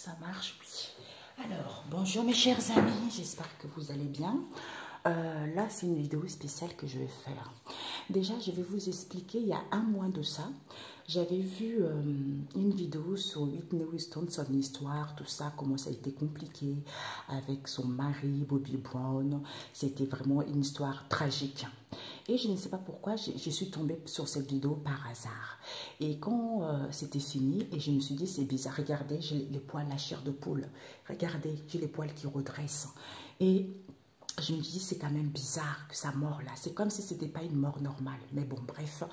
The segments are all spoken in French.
Ça marche, oui. Alors, bonjour mes chers amis, j'espère que vous allez bien. Là, c'est une vidéo spéciale que je vais faire. Déjà, je vais vous expliquer, il y a un mois de ça, j'avais vu une vidéo sur Whitney Houston, son histoire, tout ça, comment ça a été compliqué avec son mari, Bobby Brown. C'était vraiment une histoire tragique. Et je ne sais pas pourquoi, je suis tombée sur cette vidéo par hasard. Et quand c'était fini, et je me suis dit, c'est bizarre, regardez, j'ai les poils, la chair de poule. Regardez, j'ai les poils qui redressent. Et je me dis, c'est quand même bizarre que ça mort là. C'est comme si ce n'était pas une mort normale. Mais bon, bref.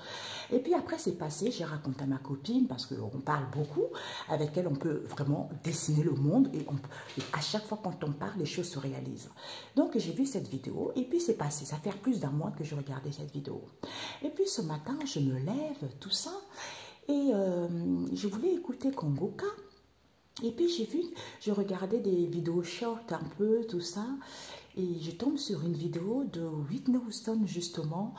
Et puis après, c'est passé. J'ai raconté à ma copine, parce qu'on parle beaucoup. Avec elle, on peut vraiment dessiner le monde. Et à chaque fois quand on parle, les choses se réalisent. Donc, j'ai vu cette vidéo. Et puis, c'est passé. Ça fait plus d'un mois que je regardais cette vidéo. Et puis, ce matin, je me lève, tout ça. Et je voulais écouter Kongoka. Et puis, je regardais des vidéos short un peu, tout ça. Et je tombe sur une vidéo de Whitney Houston, justement,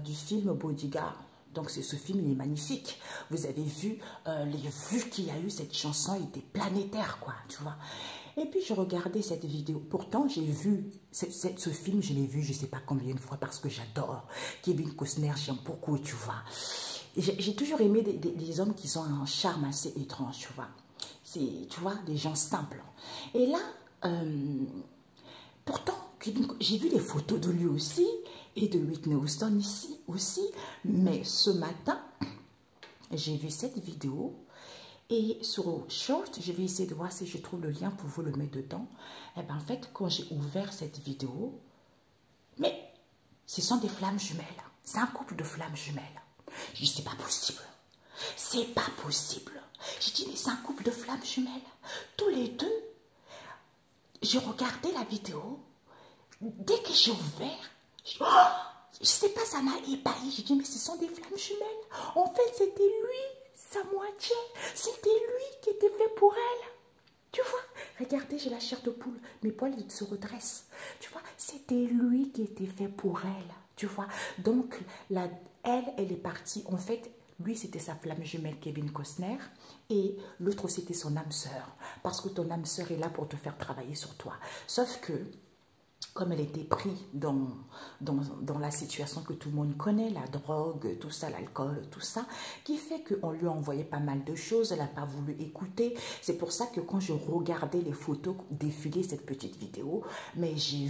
du film Bodyguard. Donc, ce film, il est magnifique. Vous avez vu, les vues qu'il y a eu, cette chanson était planétaire, quoi, tu vois. Et puis, je regardais cette vidéo. Pourtant, j'ai vu, ce film, je l'ai vu, je ne sais pas combien de fois, parce que j'adore. Kevin Costner, j'aime beaucoup, tu vois. J'ai toujours aimé des hommes qui ont un charme assez étrange, tu vois. C'est, tu vois, des gens simples. Et là, pourtant, j'ai vu les photos de lui aussi et de Whitney Houston ici aussi. Mais ce matin, j'ai vu cette vidéo et sur Short, je vais essayer de voir si je trouve le lien pour vous le mettre dedans. Et bien, en fait, quand j'ai ouvert cette vidéo, mais ce sont des flammes jumelles. C'est un couple de flammes jumelles. Je dis, c'est pas possible. C'est pas possible. Je dis, mais c'est un couple de flammes jumelles. Tous les deux, j'ai regardé la vidéo. Dès que j'ai ouvert, je ne sais pas, ça m'a ébahi. J'ai dit, mais ce sont des flammes jumelles. En fait, c'était lui, sa moitié. C'était lui qui était fait pour elle. Tu vois, regardez, j'ai la chair de poule. Mes poils se redressent. Tu vois, c'était lui qui était fait pour elle. Tu vois, donc, elle est partie. En fait, lui, c'était sa flamme jumelle, Kevin Costner. Et l'autre, c'était son âme sœur. Parce que ton âme sœur est là pour te faire travailler sur toi. Sauf que, comme elle était prise dans la situation que tout le monde connaît, la drogue, tout ça, l'alcool, tout ça, qui fait qu'on lui a envoyé pas mal de choses, elle n'a pas voulu écouter. C'est pour ça que quand je regardais les photos défiler cette petite vidéo, mais j'ai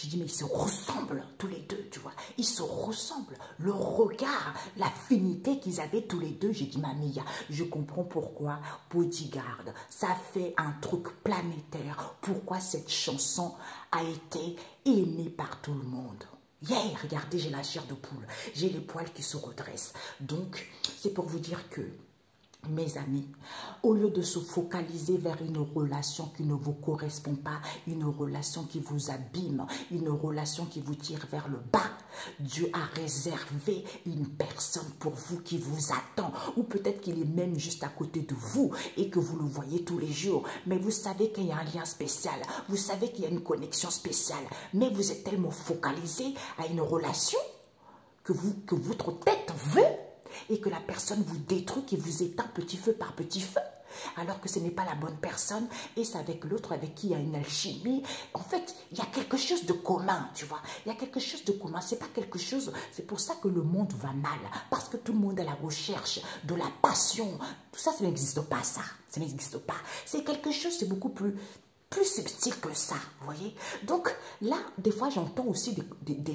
dit, mais ils se ressemblent tous les deux, tu vois. Ils se ressemblent. Le regard, l'affinité qu'ils avaient tous les deux. J'ai dit, Mamie, je comprends pourquoi Bodyguard, ça fait un truc planétaire. Pourquoi cette chanson a été aimée par tout le monde. Yeah, regardez, j'ai la chair de poule. J'ai les poils qui se redressent. Donc, c'est pour vous dire que, mes amis, au lieu de se focaliser vers une relation qui ne vous correspond pas, une relation qui vous abîme, une relation qui vous tire vers le bas, Dieu a réservé une personne pour vous qui vous attend. Ou peut-être qu'il est même juste à côté de vous et que vous le voyez tous les jours. Mais vous savez qu'il y a un lien spécial. Vous savez qu'il y a une connexion spéciale. Mais vous êtes tellement focalisé à une relation que votre tête veut et que la personne vous détruit, qui vous éteint petit feu par petit feu, alors que ce n'est pas la bonne personne, et c'est avec l'autre avec qui il y a une alchimie. En fait, il y a quelque chose de commun, tu vois. Il y a quelque chose de commun, c'est pas quelque chose, c'est pour ça que le monde va mal, parce que tout le monde est à la recherche de la passion. Tout ça, ça n'existe pas, ça n'existe pas. C'est quelque chose, c'est beaucoup plus subtil que ça, vous voyez. Donc là, des fois, j'entends aussi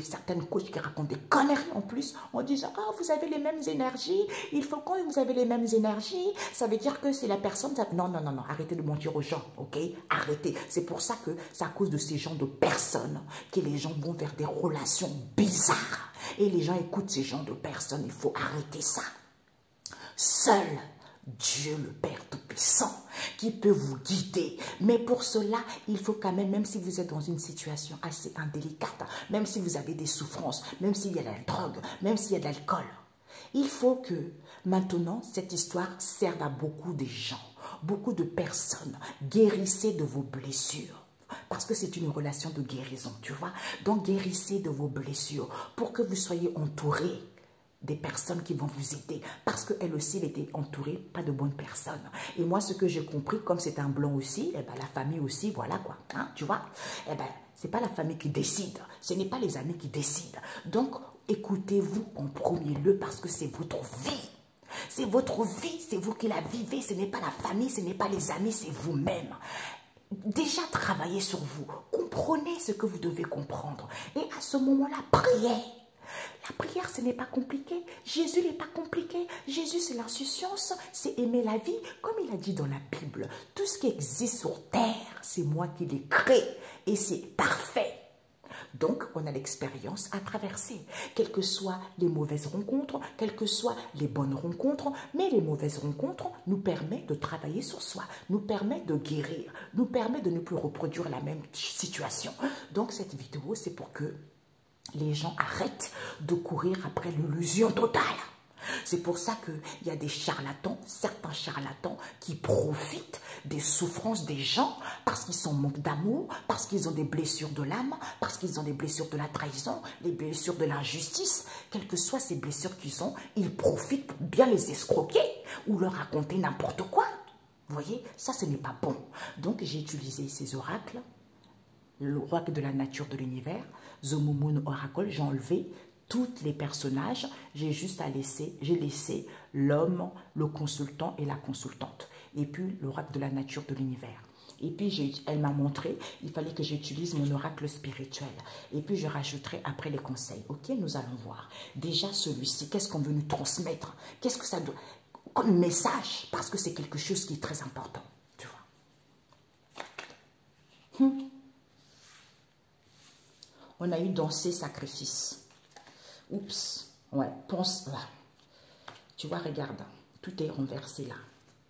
certaines coachs qui racontent des conneries en plus, en disant, ah, vous avez les mêmes énergies, il faut quand vous avez les mêmes énergies, ça veut dire que c'est la personne, ça... Non, non, non, non, arrêtez de mentir aux gens, ok, arrêtez. C'est pour ça que c'est à cause de ces gens de personnes que les gens vont vers des relations bizarres, et les gens écoutent ces gens de personnes, il faut arrêter ça. Seul Dieu le Père Tout-Puissant qui peut vous guider. Mais pour cela, il faut quand même si vous êtes dans une situation assez indélicate, même si vous avez des souffrances, même s'il y a de la drogue, même s'il y a de l'alcool, il faut que maintenant, cette histoire serve à beaucoup de gens, beaucoup de personnes. Guérissez de vos blessures. Parce que c'est une relation de guérison, tu vois. Donc, guérissez de vos blessures pour que vous soyez entourés des personnes qui vont vous aider. Parce qu'elle aussi, elle était entourée, pas de bonnes personnes. Et moi, ce que j'ai compris, comme c'est un blanc aussi, eh ben, la famille aussi, voilà quoi. Hein, tu vois, eh ben, c'est pas la famille qui décide. Ce n'est pas les amis qui décident. Donc, écoutez-vous en premier lieu parce que c'est votre vie. C'est votre vie, c'est vous qui la vivez. Ce n'est pas la famille, ce n'est pas les amis, c'est vous-même. Déjà, travaillez sur vous. Comprenez ce que vous devez comprendre. Et à ce moment-là, priez. La prière, ce n'est pas compliqué. Jésus n'est pas compliqué. Jésus, c'est l'insouciance, c'est aimer la vie. Comme il a dit dans la Bible, tout ce qui existe sur terre, c'est moi qui l'ai créé et c'est parfait. Donc, on a l'expérience à traverser, quelles que soient les mauvaises rencontres, quelles que soient les bonnes rencontres, mais les mauvaises rencontres nous permettent de travailler sur soi, nous permettent de guérir, nous permettent de ne plus reproduire la même situation. Donc, cette vidéo, c'est pour que les gens arrêtent de courir après l'illusion totale. C'est pour ça qu'il y a des charlatans, certains charlatans qui profitent des souffrances des gens parce qu'ils sont en manque d'amour, parce qu'ils ont des blessures de l'âme, parce qu'ils ont des blessures de la trahison, les blessures de l'injustice. Quelles que soient ces blessures qu'ils ont, ils profitent pour bien les escroquer ou leur raconter n'importe quoi. Vous voyez, ça ce n'est pas bon. Donc j'ai utilisé ces oracles, l'oracle de la nature de l'univers, The Moon Oracle, j'ai enlevé tous les personnages, j'ai juste laissé l'homme, le consultant et la consultante. Et puis l'oracle de la nature de l'univers. Et puis elle m'a montré, il fallait que j'utilise mon oracle spirituel. Et puis je rajouterai après les conseils. Ok, nous allons voir. Déjà celui-ci, qu'est-ce qu'on veut nous transmettre? Qu'est-ce que ça doit... Comme message, parce que c'est quelque chose qui est très important. Tu vois. On a eu danser sacrifice. Oups, ouais, pense là. Tu vois, regarde, tout est renversé là.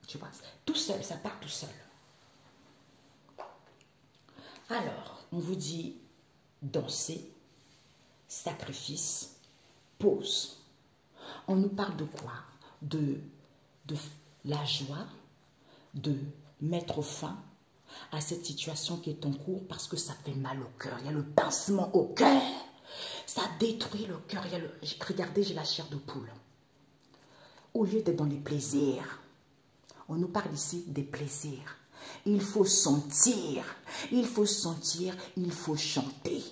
Tu vois, tout seul, ça part tout seul. Alors, on vous dit danser, sacrifice, pause. On nous parle de quoi? De la joie, de mettre fin à cette situation qui est en cours parce que ça fait mal au cœur. Il y a le pincement au cœur. Ça détruit le cœur. Regardez, j'ai la chair de poule. Au lieu d'être dans les plaisirs, on nous parle ici des plaisirs. Il faut sentir, il faut sentir, il faut chanter.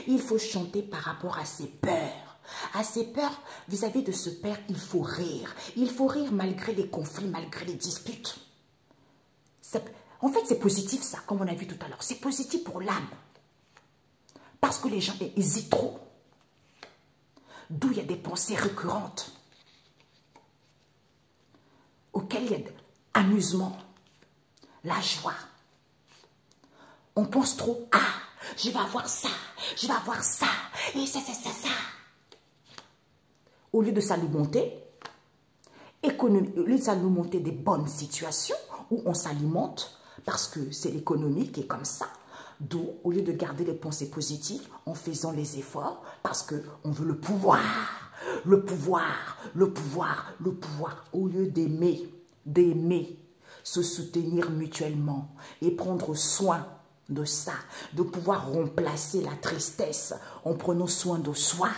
Il faut chanter par rapport à ses peurs. À ses peurs, vis-à-vis de ce père, il faut rire. Il faut rire malgré les conflits, malgré les disputes. En fait, c'est positif ça, comme on a vu tout à l'heure. C'est positif pour l'âme. Parce que les gens hésitent trop. D'où il y a des pensées récurrentes. Auxquelles il y a de l'amusement, la joie. On pense trop, ah, je vais avoir ça, je vais avoir ça, et ça. Au lieu de s'alimenter, au lieu de s'alimenter des bonnes situations où on s'alimente, parce que c'est l'économie qui est comme ça. D'où, au lieu de garder les pensées positives en faisant les efforts, parce qu'on veut le pouvoir, au lieu d'aimer, se soutenir mutuellement et prendre soin de ça, de pouvoir remplacer la tristesse en prenant soin de soi.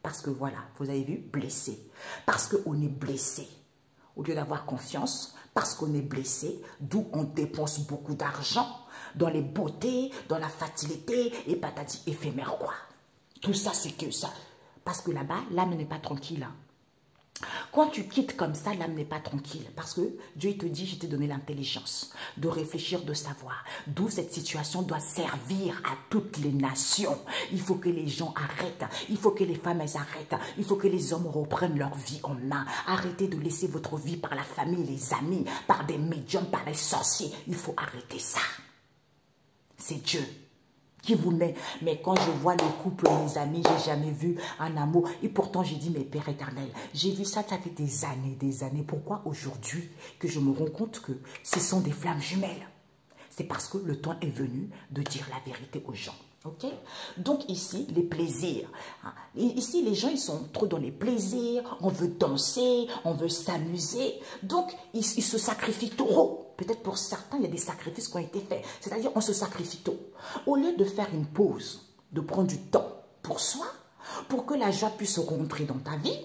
Parce que voilà, vous avez vu, blessé. Parce qu'on est blessé. Au lieu d'avoir confiance, parce qu'on est blessé, d'où on dépense beaucoup d'argent dans les beautés, dans la facilité et patati éphémère quoi. Tout ça, c'est que ça. Parce que là-bas, l'âme n'est pas tranquille. Quand tu quittes comme ça, l'âme n'est pas tranquille. Parce que Dieu te dit, je t'ai donné l'intelligence de réfléchir, de savoir. D'où cette situation doit servir à toutes les nations. Il faut que les gens arrêtent. Il faut que les femmes elles arrêtent. Il faut que les hommes reprennent leur vie en main. Arrêtez de laisser votre vie par la famille, les amis, par des médiums, par les sorciers. Il faut arrêter ça. C'est Dieu qui vous met. Mais quand je vois le couple, mes amis, j'ai jamais vu un amour. Et pourtant, j'ai dit, mais Père éternel, j'ai vu ça, ça fait des années. Pourquoi aujourd'hui que je me rends compte que ce sont des flammes jumelles? C'est parce que le temps est venu de dire la vérité aux gens. Ok? Donc ici, les plaisirs. Ici, les gens, ils sont trop dans les plaisirs. On veut danser, on veut s'amuser. Donc, ils se sacrifient trop. Peut-être pour certains, il y a des sacrifices qui ont été faits. C'est-à-dire, on se sacrifie trop. Au lieu de faire une pause, de prendre du temps pour soi, pour que la joie puisse rentrer dans ta vie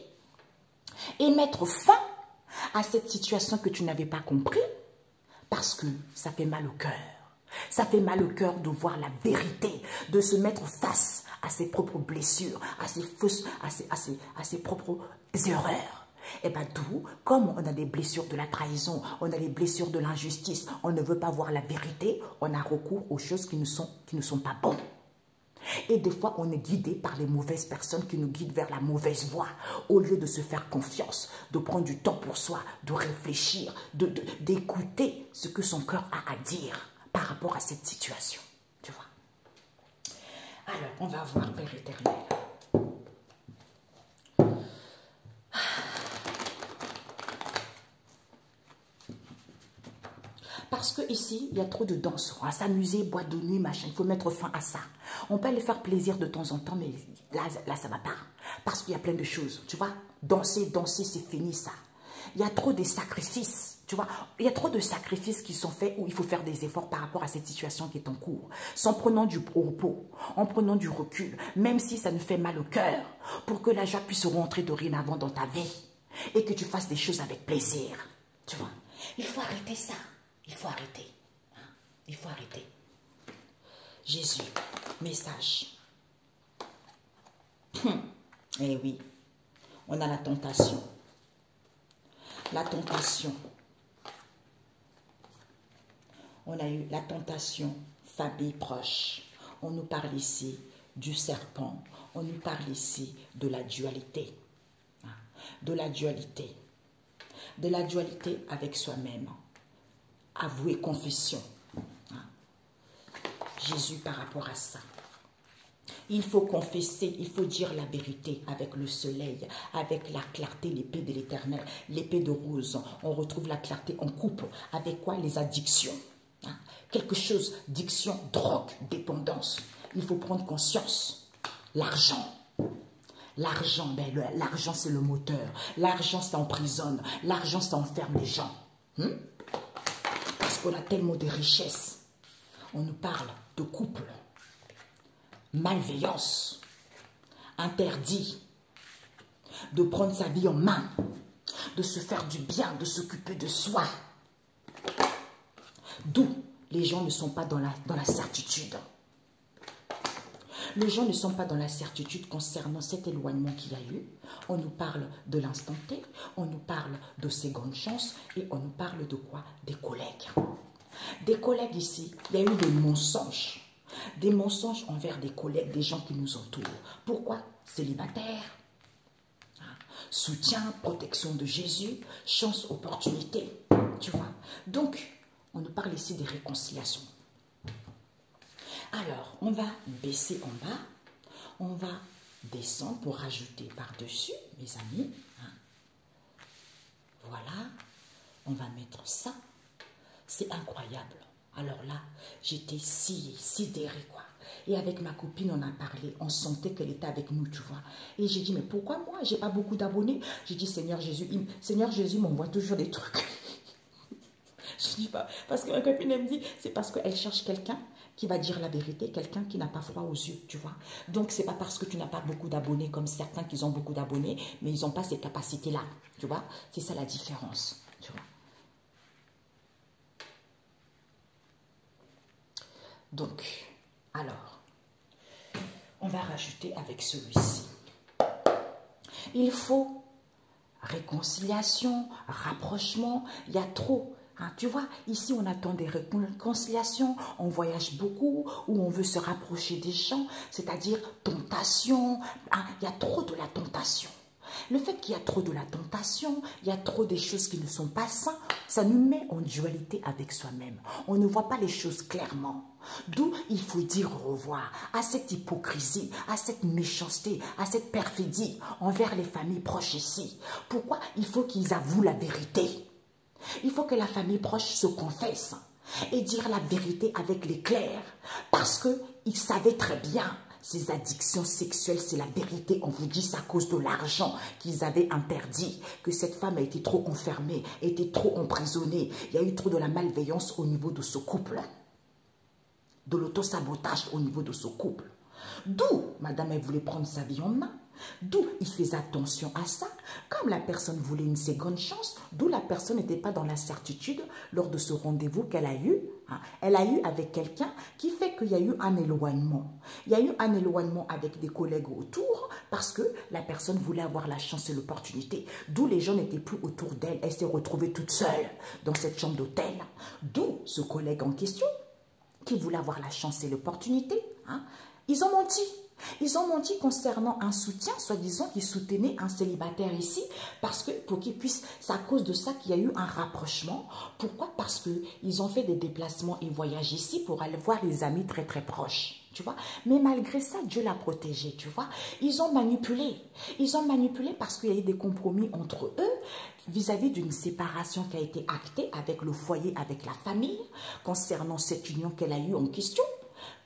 et mettre fin à cette situation que tu n'avais pas compris, parce que ça fait mal au cœur. Ça fait mal au cœur de voir la vérité, de se mettre face à ses propres blessures, à ses propres erreurs. Et bien d'où, comme on a des blessures de la trahison, on a des blessures de l'injustice, on ne veut pas voir la vérité, on a recours aux choses qui ne sont pas bonnes. Et des fois, on est guidé par les mauvaises personnes qui nous guident vers la mauvaise voie. Au lieu de se faire confiance, de prendre du temps pour soi, de réfléchir, d'écouter ce que son cœur a à dire par rapport à cette situation. Tu vois? Alors, on va voir, Père éternel. Parce que ici, il y a trop de danse, à s'amuser, boîte de nuit, machin. Il faut mettre fin à ça. On peut aller faire plaisir de temps en temps, mais là ça ne va pas. Parce qu'il y a plein de choses, tu vois. Danser, c'est fini ça. Il y a trop de sacrifices, tu vois. Il y a trop de sacrifices qui sont faits où il faut faire des efforts par rapport à cette situation qui est en cours. En prenant du repos, en prenant du recul, même si ça nous fait mal au cœur, pour que la joie puisse rentrer dorénavant dans ta vie et que tu fasses des choses avec plaisir, tu vois. Il faut arrêter ça. Il faut arrêter. Il faut arrêter. Jésus, message. Eh oui, on a la tentation. La tentation. On a eu la tentation, famille proche. On nous parle ici du serpent. On nous parle ici de la dualité. De la dualité. De la dualité avec soi-même. Avouer, confession. Jésus par rapport à ça. Il faut confesser, il faut dire la vérité avec le soleil, avec la clarté, l'épée de l'Éternel, l'épée de rose. On retrouve la clarté en couple. Avec quoi? Les addictions. Quelque chose, diction, drogue, dépendance. Il faut prendre conscience. L'argent. L'argent, ben, l'argent c'est le moteur. L'argent ça emprisonne. L'argent ça enferme les gens. Parce qu'on a tellement de richesses. On nous parle de couple, malveillance, interdit, de prendre sa vie en main, de se faire du bien, de s'occuper de soi. D'où les gens ne sont pas dans la certitude. Les gens ne sont pas dans la certitude concernant cet éloignement qu'il y a eu. On nous parle de l'instant T, on nous parle de seconde chance et on nous parle de quoi? Des collègues. Des collègues ici, il y a eu des mensonges. Des mensonges envers des collègues, des gens qui nous entourent. Pourquoi? Célibataires. Soutien, protection de Jésus, chance, opportunité. Tu vois? Donc, on nous parle ici des réconciliations. Alors, on va baisser en bas. On va descendre pour rajouter par-dessus, mes amis. Voilà. On va mettre ça. C'est incroyable. Alors là, j'étais sidérée, quoi. Et avec ma copine, on a parlé. On sentait qu'elle était avec nous, tu vois. Et j'ai dit, mais pourquoi moi? J'ai pas beaucoup d'abonnés. J'ai dit, Seigneur Jésus m'envoie toujours des trucs. Je dis pas. Parce que ma copine, elle me dit, c'est parce qu'elle cherche quelqu'un qui va dire la vérité, quelqu'un qui n'a pas froid aux yeux, tu vois. Donc, c'est pas parce que tu n'as pas beaucoup d'abonnés comme certains qui ont beaucoup d'abonnés, mais ils n'ont pas ces capacités-là, tu vois. C'est ça la différence, tu vois. Donc, alors, on va rajouter avec celui-ci. Il faut réconciliation, rapprochement, il y a trop. Tu vois, ici on attend des réconciliations, on voyage beaucoup, où on veut se rapprocher des gens, c'est-à-dire tentation, il y a trop de la tentation. Le fait qu'il y a trop de la tentation, il y a trop des choses qui ne sont pas saines, ça nous met en dualité avec soi-même. On ne voit pas les choses clairement. D'où il faut dire au revoir à cette hypocrisie, à cette méchanceté, à cette perfidie envers les familles proches ici. Pourquoi? Il faut qu'ils avouent la vérité. Il faut que la famille proche se confesse et dire la vérité avec l'éclair. Parce qu'ils savaient très bien, ces addictions sexuelles, c'est la vérité. On vous dit c'est à cause de l'argent qu'ils avaient interdit, que cette femme a été trop enfermée, a été trop emprisonnée. Il y a eu trop de la malveillance au niveau de ce couple. De l'autosabotage au niveau de ce couple. D'où, madame, elle voulait prendre sa vie en main. D'où il faisait attention à ça. Comme la personne voulait une seconde chance, d'où la personne n'était pas dans l'incertitude lors de ce rendez-vous qu'elle a eu. Elle a eu avec quelqu'un qui fait qu'il y a eu un éloignement. Il y a eu un éloignement avec des collègues autour parce que la personne voulait avoir la chance et l'opportunité. D'où les gens n'étaient plus autour d'elle. Elle s'est retrouvée toute seule dans cette chambre d'hôtel. D'où ce collègue en question qui voulait avoir la chance et l'opportunité. Ils ont menti. Ils ont menti concernant un soutien, soi-disant qu'ils soutenaient un célibataire ici, parce que pour qu'ils puissent, c'est à cause de ça qu'il y a eu un rapprochement. Pourquoi? Parce qu'ils ont fait des déplacements et voyages ici pour aller voir les amis très très proches, tu vois. Mais malgré ça, Dieu l'a protégé, tu vois. Ils ont manipulé. Ils ont manipulé parce qu'il y a eu des compromis entre eux vis-à-vis d'une séparation qui a été actée avec le foyer, avec la famille, concernant cette union qu'elle a eue en question.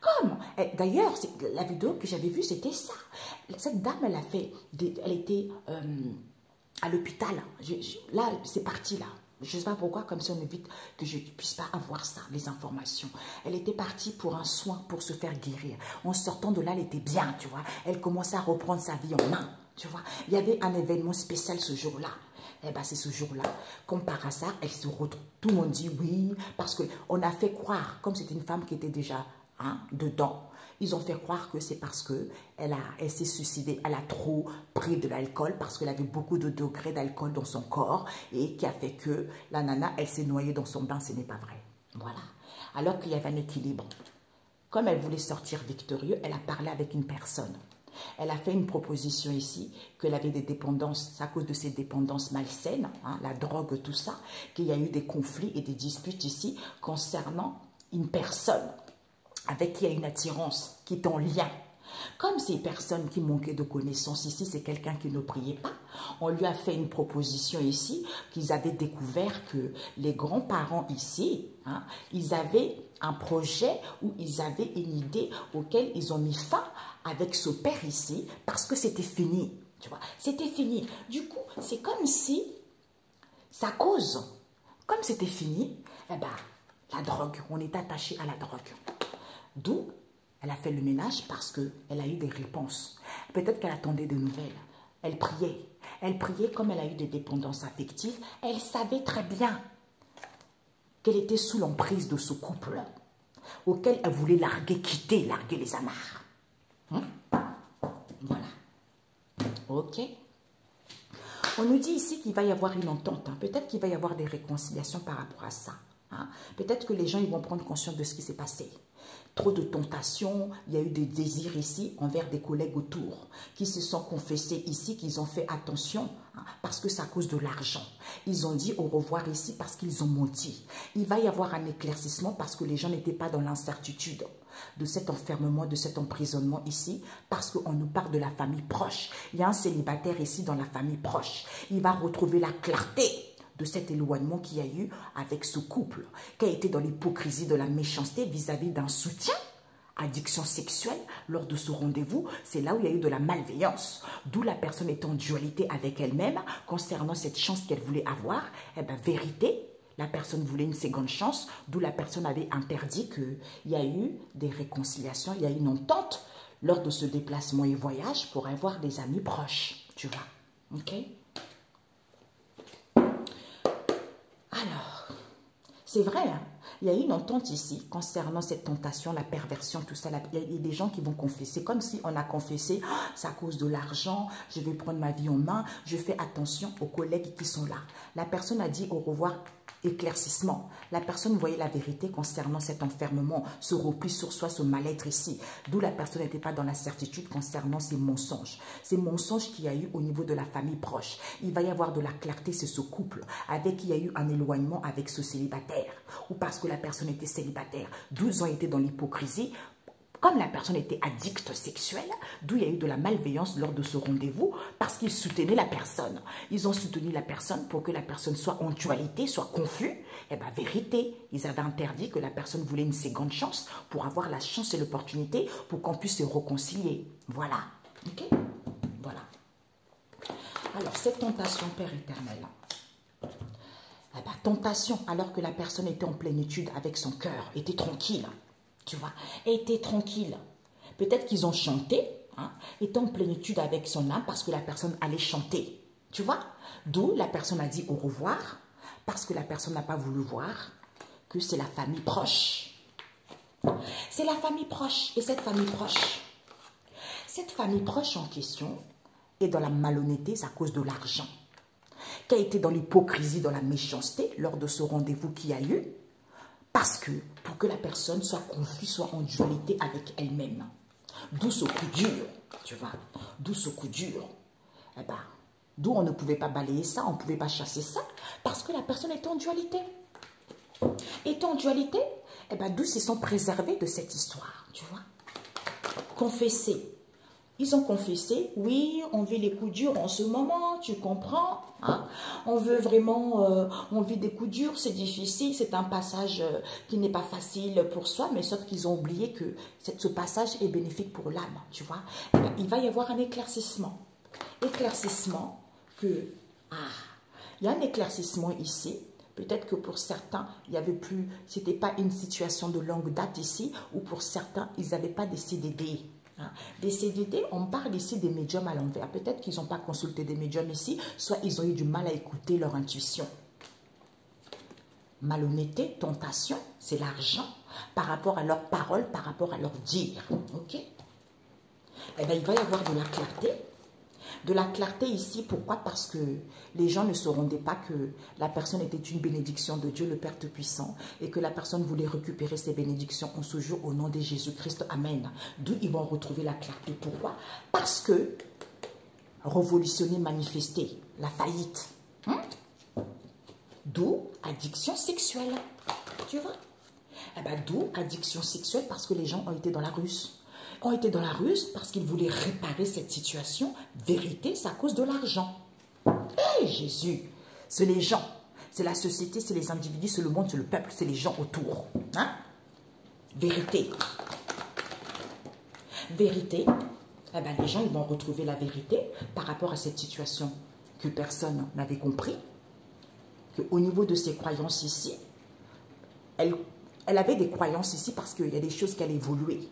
Comme, d'ailleurs, la vidéo que j'avais vue, c'était ça. Cette dame, elle était à l'hôpital. Là, c'est parti là. Je ne sais pas pourquoi, comme ça on évite que je ne puisse pas avoir ça, les informations. Elle était partie pour un soin, pour se faire guérir. En sortant de là, elle était bien, tu vois. Elle commençait à reprendre sa vie en main, tu vois. Il y avait un événement spécial ce jour-là. Eh bien, c'est ce jour-là, comme par hasard, elle se retrouve. Tout le monde dit oui, parce qu'on a fait croire, comme c'était une femme qui était déjà dedans, ils ont fait croire que c'est parce qu'elle s'est suicidée, elle a trop pris de l'alcool, parce qu'elle avait beaucoup de degrés d'alcool dans son corps, et qui a fait que la nana, elle s'est noyée dans son bain, ce n'est pas vrai. Voilà. Alors qu'il y avait un équilibre. Comme elle voulait sortir victorieuse, elle a parlé avec une personne. Elle a fait une proposition ici, qu'elle avait des dépendances, à cause de ses dépendances malsaines, la drogue, tout ça, qu'il y a eu des conflits et des disputes ici concernant une personne avec qui il y a une attirance, qui est en lien. Comme ces personnes qui manquaient de connaissances ici, c'est quelqu'un qui ne priait pas, on lui a fait une proposition ici, qu'ils avaient découvert que les grands-parents ici, ils avaient un projet ou ils avaient une idée auquel ils ont mis fin avec ce père ici, parce que c'était fini, tu vois, c'était fini. Du coup, c'est comme si, sa cause, comme c'était fini, eh ben, la drogue, on est attaché à la drogue. D'où elle a fait le ménage parce qu'elle a eu des réponses. Peut-être qu'elle attendait de nouvelles. Elle priait. Elle priait comme elle a eu des dépendances affectives. Elle savait très bien qu'elle était sous l'emprise de ce couple auquel elle voulait larguer, quitter, larguer les amarres. Voilà. Ok. On nous dit ici qu'il va y avoir une entente. Peut-être qu'il va y avoir des réconciliations par rapport à ça. Peut-être que les gens ils vont prendre conscience de ce qui s'est passé. Trop de tentations, il y a eu des désirs ici envers des collègues autour qui se sont confessés ici, qu'ils ont fait attention parce que c'est à cause de l'argent. Ils ont dit au revoir ici parce qu'ils ont menti. Il va y avoir un éclaircissement parce que les gens n'étaient pas dans l'incertitude de cet enfermement, de cet emprisonnement ici, parce qu'on nous parle de la famille proche. Il y a un célibataire ici dans la famille proche. Il va retrouver la clarté de cet éloignement qu'il y a eu avec ce couple, qui a été dans l'hypocrisie de la méchanceté vis-à-vis d'un soutien, addiction sexuelle, lors de ce rendez-vous, c'est là où il y a eu de la malveillance, d'où la personne est en dualité avec elle-même, concernant cette chance qu'elle voulait avoir. Eh bien, vérité, la personne voulait une seconde chance, d'où la personne avait interdit qu'il y a eu des réconciliations, il y a eu une entente lors de ce déplacement et voyage pour avoir des amis proches, tu vois, ok? Alors, c'est vrai, il y a une entente ici concernant cette tentation, la perversion, tout ça. Il y a des gens qui vont confesser, comme si on a confessé, c'est à cause de l'argent, je vais prendre ma vie en main, je fais attention aux collègues qui sont là. La personne a dit au revoir, éclaircissement. La personne voyait la vérité concernant cet enfermement, ce repli sur soi, ce mal-être ici. D'où la personne n'était pas dans la certitude concernant ces mensonges. Ces mensonges qu'il y a eu au niveau de la famille proche. Il va y avoir de la clarté, c'est ce couple avec qui il y a eu un éloignement avec ce célibataire. Ou parce que la personne était célibataire. D'où ils ont été dans l'hypocrisie. Comme la personne était addicte sexuelle, d'où il y a eu de la malveillance lors de ce rendez-vous, parce qu'ils soutenaient la personne. Ils ont soutenu la personne pour que la personne soit en dualité, soit confuse. Eh bien, vérité, ils avaient interdit que la personne voulait une seconde chance pour avoir la chance et l'opportunité pour qu'on puisse se réconcilier. Voilà. Ok? Voilà. Alors, cette tentation, Père éternel, eh bien, tentation alors que la personne était en plénitude avec son cœur, était tranquille. Tu vois, était tranquille. Peut-être qu'ils ont chanté, hein, étant en plénitude avec son âme parce que la personne allait chanter. Tu vois? D'où la personne a dit au revoir parce que la personne n'a pas voulu voir que c'est la famille proche. C'est la famille proche. Et cette famille proche en question est dans la malhonnêteté à cause de l'argent. Qui a été dans l'hypocrisie, dans la méchanceté lors de ce rendez-vous qu'il y a eu. Parce que, pour que la personne soit confuse, soit en dualité avec elle-même. D'où ce coup dur, tu vois. D'où ce coup dur. Eh ben, d'où on ne pouvait pas balayer ça, on ne pouvait pas chasser ça. Parce que la personne est en dualité. Étant en dualité, eh ben, d'où ils se sont préservés de cette histoire, tu vois. Confesser. Ils ont confessé, oui, on vit les coups durs en ce moment, tu comprends, hein? On veut vraiment, on vit des coups durs, c'est difficile, c'est un passage qui n'est pas facile pour soi, mais sauf qu'ils ont oublié que ce passage est bénéfique pour l'âme, tu vois. Eh bien, il va y avoir un éclaircissement. Éclaircissement que, il y a un éclaircissement ici. Peut-être que pour certains, il n'y avait plus, c'était pas une situation de longue date ici, ou pour certains, ils n'avaient pas des CDD. Des CDD, on parle ici des médiums à l'envers. Peut-être qu'ils n'ont pas consulté des médiums ici, soit ils ont eu du mal à écouter leur intuition. Malhonnêteté, tentation, c'est l'argent par rapport à leurs paroles, par rapport à leurs dires. Ok? Eh bien, il va y avoir de la clarté. De la clarté ici, pourquoi? Parce que les gens ne se rendaient pas que la personne était une bénédiction de Dieu, le Père Tout-Puissant, et que la personne voulait récupérer ses bénédictions en ce jour au nom de Jésus-Christ. Amen. D'où ils vont retrouver la clarté. Pourquoi? Parce que révolutionner, manifester, la faillite. D'où addiction sexuelle. Tu vois? Eh bien, d'où addiction sexuelle parce que les gens ont été dans la ruse. Ont été dans la ruse parce qu'ils voulaient réparer cette situation. Vérité, c'est à cause de l'argent. Hé, Jésus, c'est les gens, c'est la société, c'est les individus, c'est le monde, c'est le peuple, c'est les gens autour. Hein? Vérité. Vérité, eh ben, les gens ils vont retrouver la vérité par rapport à cette situation que personne n'avait compris. Qu'au niveau de ses croyances ici, elle avait des croyances ici parce qu'il y a des choses qui allaient évoluer.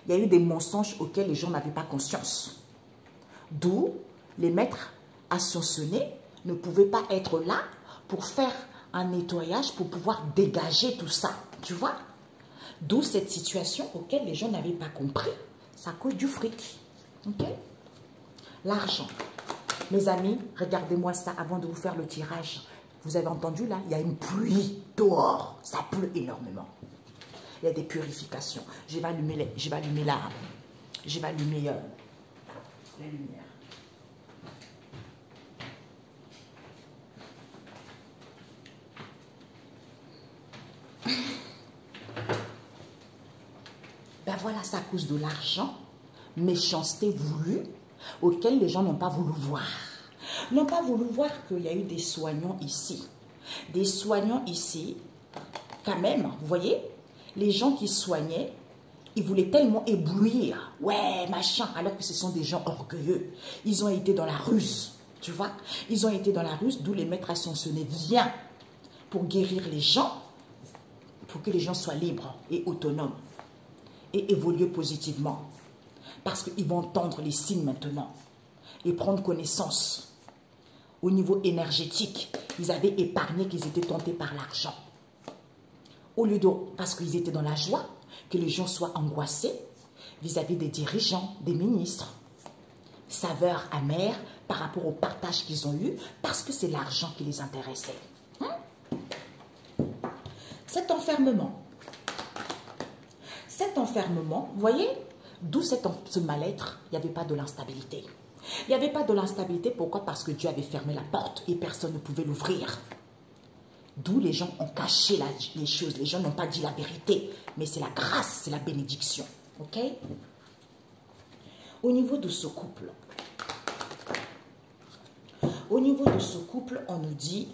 Il y a eu des mensonges auxquels les gens n'avaient pas conscience. D'où les maîtres ascensionnés ne pouvaient pas être là pour faire un nettoyage, pour pouvoir dégager tout ça. Tu vois? D'où cette situation auquel les gens n'avaient pas compris. C'est à cause du fric. Ok? L'argent. Mes amis, regardez-moi ça avant de vous faire le tirage. Vous avez entendu là? Il y a une pluie dehors. Ça pleut énormément. Il y a des purifications. Je vais allumer la lumière. Ben voilà, c'est à cause de l'argent, méchanceté voulue, auquel les gens n'ont pas voulu voir. N'ont pas voulu voir qu'il y a eu des soignants ici. Des soignants ici, quand même, vous voyez, les gens qui soignaient, ils voulaient tellement éblouir. Ouais, machin, alors que ce sont des gens orgueilleux. Ils ont été dans la ruse, tu vois. Ils ont été dans la ruse, d'où les maîtres ascensionnés viennent pour guérir les gens, pour que les gens soient libres et autonomes et évoluer positivement. Parce qu'ils vont entendre les signes maintenant et prendre connaissance. Au niveau énergétique, ils avaient épargné qu'ils étaient tentés par l'argent. Au lieu de, parce qu'ils étaient dans la joie, que les gens soient angoissés vis-à-vis des dirigeants, des ministres. Saveur amère par rapport au partage qu'ils ont eu, parce que c'est l'argent qui les intéressait. Cet enfermement, vous voyez, d'où ce mal-être, il n'y avait pas de l'instabilité. Il n'y avait pas de l'instabilité, pourquoi? Parce que Dieu avait fermé la porte et personne ne pouvait l'ouvrir. D'où les gens ont caché les choses, les gens n'ont pas dit la vérité, mais c'est la grâce, c'est la bénédiction. Ok? Au niveau de ce couple, on nous dit,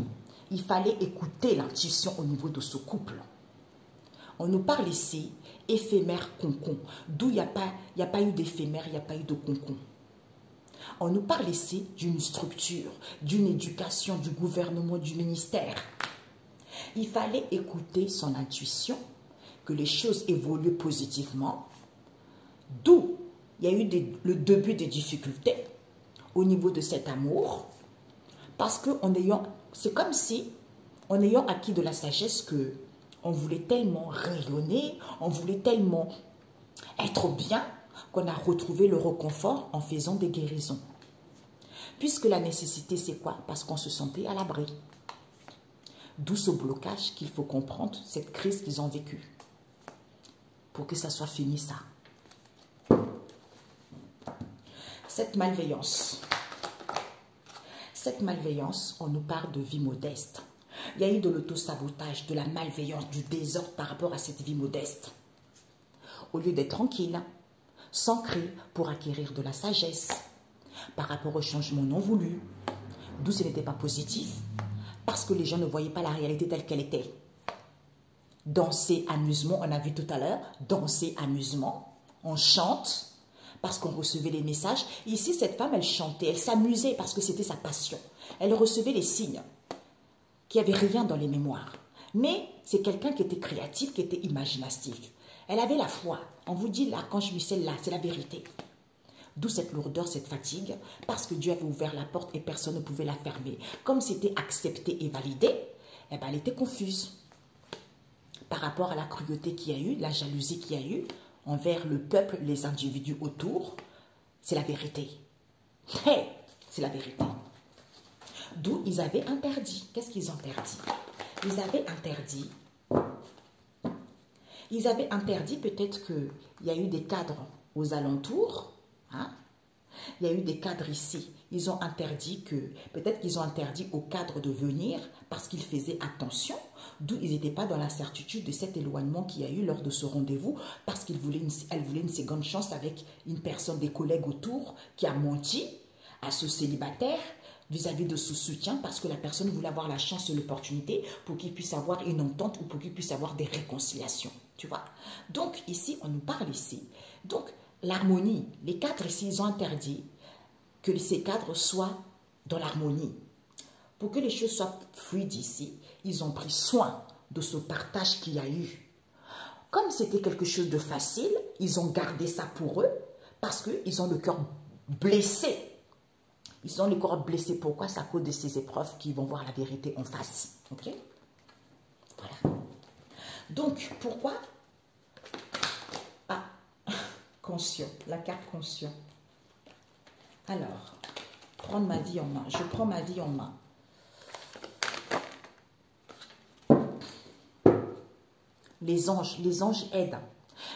il fallait écouter l'intuition au niveau de ce couple. On nous parle ici, éphémère concon, d'où il n'y a pas eu d'éphémère, il n'y a pas eu de concon. On nous parle ici d'une structure, d'une éducation, du gouvernement, du ministère. Il fallait écouter son intuition, que les choses évoluent positivement, D'où il y a eu le début des difficultés au niveau de cet amour. Parce que c'est comme si, en ayant acquis de la sagesse, que on voulait tellement rayonner, on voulait tellement être bien, qu'on a retrouvé le réconfort en faisant des guérisons. Puisque la nécessité, c'est quoi? Parce qu'on se sentait à l'abri. D'où ce blocage qu'il faut comprendre, cette crise qu'ils ont vécue. Pour que ça soit fini, ça. Cette malveillance, on nous parle de vie modeste. Il y a eu de l'auto-sabotage, de la malveillance, du désordre par rapport à cette vie modeste. Au lieu d'être tranquille, s'ancrer pour acquérir de la sagesse par rapport au changement non voulu, d'où ce n'était pas positif, parce que les gens ne voyaient pas la réalité telle qu'elle était. Danser, amusement, on a vu tout à l'heure, danser, amusement, on chante, parce qu'on recevait les messages. Ici, cette femme, elle chantait, elle s'amusait parce que c'était sa passion. Elle recevait les signes, qu'il n'y avait rien dans les mémoires. Mais c'est quelqu'un qui était créatif, qui était imaginatif. Elle avait la foi. On vous dit, l'archange Michel, là, c'est la vérité. D'où cette lourdeur, cette fatigue, parce que Dieu avait ouvert la porte et personne ne pouvait la fermer. Comme c'était accepté et validé, eh ben, elle était confuse. Par rapport à la cruauté qu'il y a eu, la jalousie qu'il y a eu, envers le peuple, les individus autour, c'est la vérité. Hey, c'est la vérité. D'où ils avaient interdit. Qu'est-ce qu'ils ont interdit? Ils avaient interdit peut-être qu'il y a eu des cadres aux alentours. Hein? Il y a eu des cadres ici. Ils ont interdit peut-être qu'ils ont interdit aux cadres de venir parce qu'ils faisaient attention. D'où ils n'étaient pas dans la certitude de cet éloignement qu'il y a eu lors de ce rendez-vous parce qu'elle voulait une seconde chance avec une personne, des collègues autour qui a menti à ce célibataire vis-à-vis de ce soutien parce que la personne voulait avoir la chance et l'opportunité pour qu'il puisse avoir une entente ou pour qu'il puisse avoir des réconciliations. Tu vois? Donc ici, on nous parle ici. Donc l'harmonie, les cadres ici, ils ont interdit que ces cadres soient dans l'harmonie. Pour que les choses soient fluides ici, ils ont pris soin de ce partage qu'il y a eu. Comme c'était quelque chose de facile, ils ont gardé ça pour eux parce qu'ils ont le cœur blessé. Ils ont le cœur blessé. Pourquoi? C'est à cause de ces épreuves qu'ils vont voir la vérité en face. Ok? Voilà. Donc, pourquoi? Ah, conscient. La carte conscient. Alors, prendre ma vie en main. Je prends ma vie en main. Les anges aident.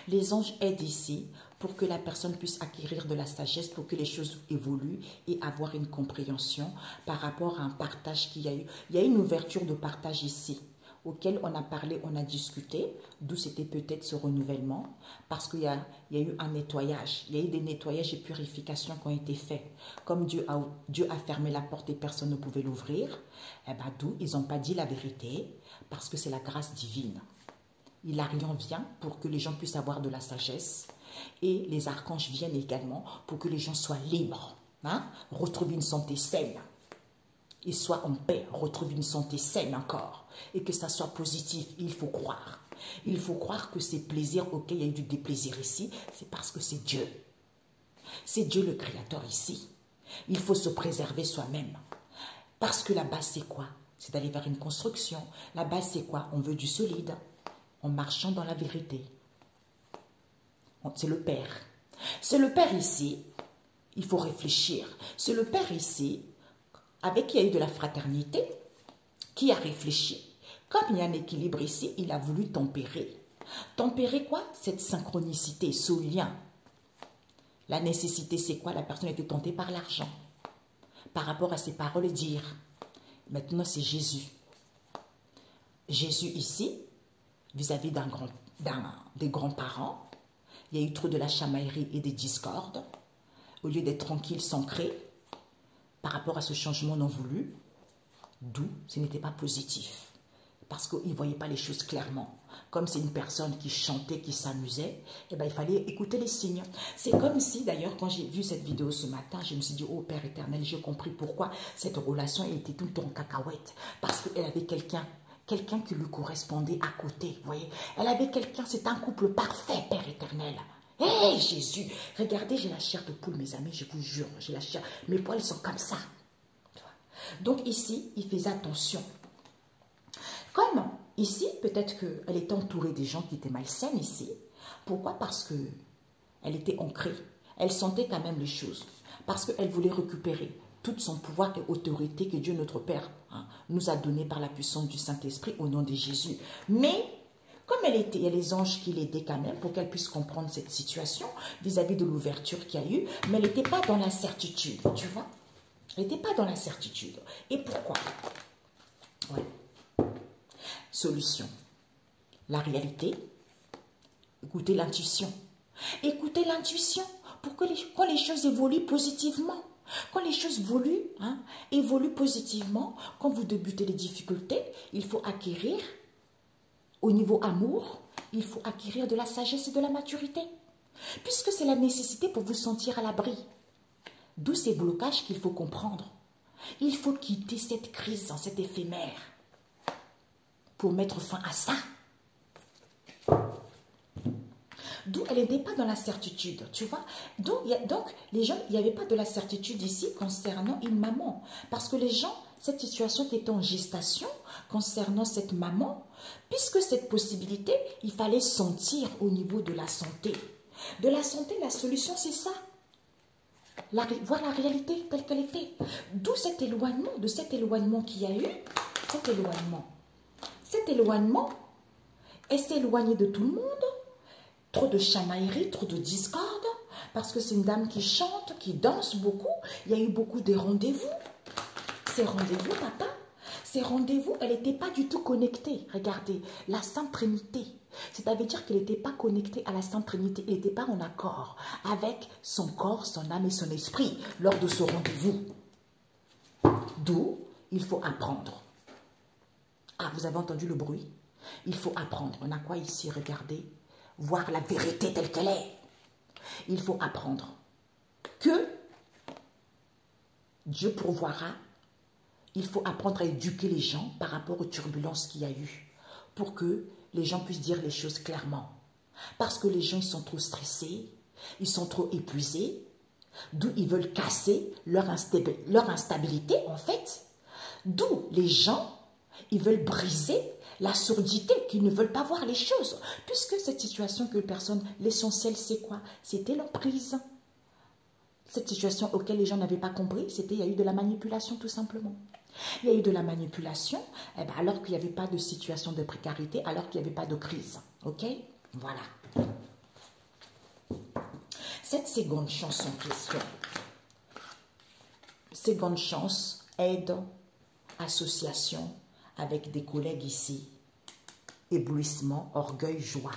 Les anges aident ici pour que la personne puisse acquérir de la sagesse, pour que les choses évoluent et avoir une compréhension par rapport à un partage qu'il y a eu. Il y a une ouverture de partage ici, auquel on a parlé, on a discuté, d'où c'était peut-être ce renouvellement, parce qu'il y a eu un nettoyage. Il y a eu des nettoyages et purifications qui ont été faits. Comme Dieu a fermé la porte et personne ne pouvait l'ouvrir, eh ben, d'où ils n'ont pas dit la vérité, parce que c'est la grâce divine. Hilarion vient pour que les gens puissent avoir de la sagesse et les archanges viennent également pour que les gens soient libres, hein? Retrouvent une santé saine et soient en paix, retrouvent une santé saine encore et que ça soit positif. Il faut croire. Il faut croire que ces plaisirs auxquels il y a eu du déplaisir ici, c'est parce que c'est Dieu. C'est Dieu le Créateur ici. Il faut se préserver soi-même. Parce que la base, c'est quoi? C'est d'aller vers une construction. La base, c'est quoi? On veut du solide. En marchant dans la vérité. C'est le Père. C'est le Père ici. Il faut réfléchir. C'est le Père ici, avec qui il y a eu de la fraternité, qui a réfléchi. Comme il y a un équilibre ici, il a voulu tempérer. Tempérer quoi? Cette synchronicité, ce lien. La nécessité, c'est quoi? La personne a été tentée par l'argent. Par rapport à ses paroles, dire. Maintenant, c'est Jésus. Jésus ici, vis-à-vis des grands-parents, il y a eu trop de la chamaillerie et des discordes. Au lieu d'être tranquille, s'ancrer par rapport à ce changement non voulu, d'où ce n'était pas positif. Parce qu'ils ne voyaient pas les choses clairement. Comme c'est une personne qui chantait, qui s'amusait, eh ben, il fallait écouter les signes. C'est comme si, d'ailleurs, quand j'ai vu cette vidéo ce matin, je me suis dit, oh Père éternel, j'ai compris pourquoi cette relation était tout le temps en cacahuète. Parce qu'elle avait quelqu'un qui lui correspondait à côté, vous voyez. Elle avait quelqu'un, c'est un couple parfait, Père éternel. Hé, Jésus, regardez, j'ai la chair de poule, mes amis, je vous jure, j'ai la chair, mes poils sont comme ça. Donc ici, il faisait attention. Comme ici, peut-être qu'elle était entourée des gens qui étaient malsaines ici. Pourquoi? Parce qu'elle était ancrée. Elle sentait quand même les choses. Parce qu'elle voulait récupérer tout son pouvoir et autorité que Dieu notre Père nous a donné par la puissance du Saint-Esprit au nom de Jésus. Mais comme il y a les anges qui l'aidaient quand même pour qu'elle puisse comprendre cette situation vis-à-vis de l'ouverture qu'il y a eu, mais elle n'était pas dans l'incertitude, tu vois. Elle n'était pas dans l'incertitude. Et pourquoi? Ouais. Solution. La réalité. Écoutez l'intuition. Écoutez l'intuition pour que quand les choses évoluent positivement. Quand les choses évoluent positivement, quand vous débutez les difficultés, il faut acquérir, au niveau amour, il faut acquérir de la sagesse et de la maturité. Puisque c'est la nécessité pour vous sentir à l'abri. D'où ces blocages qu'il faut comprendre. Il faut quitter cette crise, cet éphémère, pour mettre fin à ça. D'où elle n'était pas dans la certitude, tu vois. Donc les gens, il n'y avait pas de la certitude ici concernant une maman. Parce que les gens, cette situation qui était en gestation concernant cette maman, puisque cette possibilité, il fallait sentir au niveau de la santé. De la santé, la solution, c'est ça. Voir la réalité telle qu'elle était. D'où cet éloignement, de cet éloignement qu'il y a eu, cet éloignement. Cet éloignement, elle s'est éloignée de tout le monde. Trop de chamaillerie, trop de discorde, parce que c'est une dame qui chante, qui danse beaucoup. Il y a eu beaucoup de rendez-vous. Ces rendez-vous, papa, ces rendez-vous, elle n'était pas du tout connectée. Regardez, la Sainte Trinité. C'est-à-dire qu'elle n'était pas connectée à la Sainte Trinité. Elle n'était pas en accord avec son corps, son âme et son esprit lors de ce rendez-vous. D'où il faut apprendre. Ah, vous avez entendu le bruit? Il faut apprendre. On a quoi ici? Regardez. Voir la vérité telle qu'elle est. Il faut apprendre que Dieu pourvoira. Il faut apprendre à éduquer les gens par rapport aux turbulences qu'il y a eu pour que les gens puissent dire les choses clairement. Parce que les gens, ils sont trop stressés, ils sont trop épuisés, d'où ils veulent casser leur instabilité, en fait. D'où les gens, ils veulent briser la surdité, qu'ils ne veulent pas voir les choses. Puisque cette situation que personne, l'essentiel c'est quoi? C'était l'emprise. Cette situation auquel les gens n'avaient pas compris, c'était il y a eu de la manipulation tout simplement. Il y a eu de la manipulation alors qu'il n'y avait pas de situation de précarité, alors qu'il n'y avait pas de crise. Ok? Voilà. Cette seconde chance en question. Seconde chance, aide, association, avec des collègues ici, éblouissement, orgueil, joie.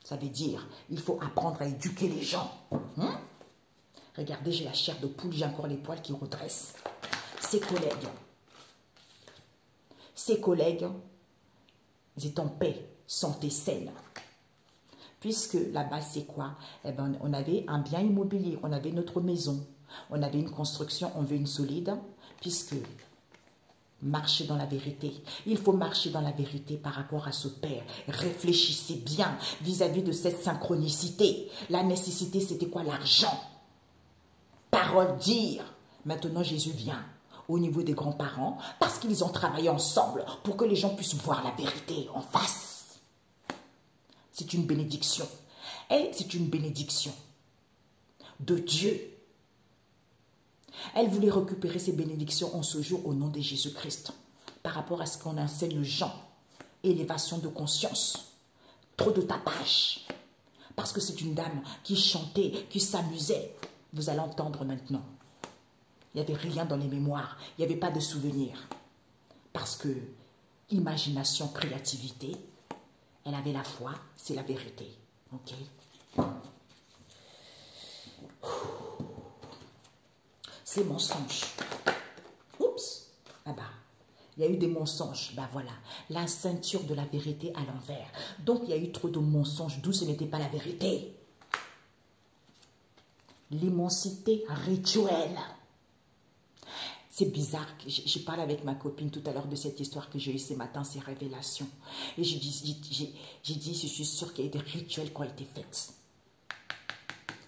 Ça veut dire, il faut apprendre à éduquer les gens. Regardez, j'ai la chair de poule, j'ai encore les poils qui redressent. Ces collègues, ils étaient en paix, santé saine. Puisque là-bas, c'est quoi? Eh ben, on avait un bien immobilier, on avait notre maison, on avait une construction, on veut une solide, puisque marcher dans la vérité. Il faut marcher dans la vérité par rapport à ce Père. Réfléchissez bien vis-à-vis de cette synchronicité. La nécessité, c'était quoi? L'argent. Parole, dire. Maintenant, Jésus vient au niveau des grands-parents parce qu'ils ont travaillé ensemble pour que les gens puissent voir la vérité en face. C'est une bénédiction. Et c'est une bénédiction de Dieu. Elle voulait récupérer ses bénédictions en ce jour au nom de Jésus-Christ. Par rapport à ce qu'on enseigne aux gens. Élévation de conscience. Trop de tapage. Parce que c'est une dame qui chantait, qui s'amusait. Vous allez entendre maintenant. Il n'y avait rien dans les mémoires. Il n'y avait pas de souvenirs. Parce que imagination, créativité, elle avait la foi, c'est la vérité. Ok? Ces mensonges. Oups. Ah bah, il y a eu des mensonges. Bah voilà, la ceinture de la vérité à l'envers. Donc il y a eu trop de mensonges, d'où ce n'était pas la vérité. L'immensité rituelle. C'est bizarre. J'ai parlé avec ma copine tout à l'heure de cette histoire que j'ai eue ce matin, ces révélations. Et j'ai dit, je suis sûre qu'il y a eu des rituels qui ont été faits.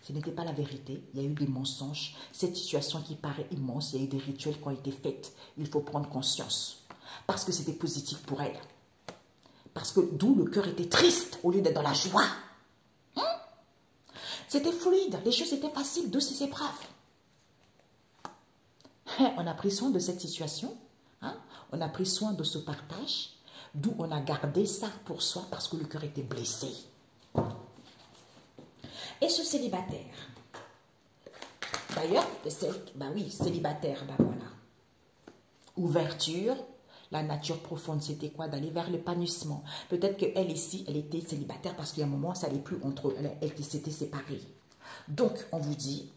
Ce n'était pas la vérité. Il y a eu des mensonges. Cette situation qui paraît immense, il y a eu des rituels qui ont été faits. Il faut prendre conscience. Parce que c'était positif pour elle. Parce que d'où le cœur était triste au lieu d'être dans la joie. C'était fluide. Les choses étaient faciles, douces et braves. On a pris soin de cette situation. On a pris soin de ce partage. D'où on a gardé ça pour soi parce que le cœur était blessé. Et ce célibataire, d'ailleurs, oui, célibataire, voilà. Ouverture, la nature profonde, c'était quoi? D'aller vers l'épanouissement. Peut-être qu'elle ici, elle était célibataire parce qu'il y a un moment, ça n'allait plus entre eux, elle s'était séparée. Donc, on vous dit,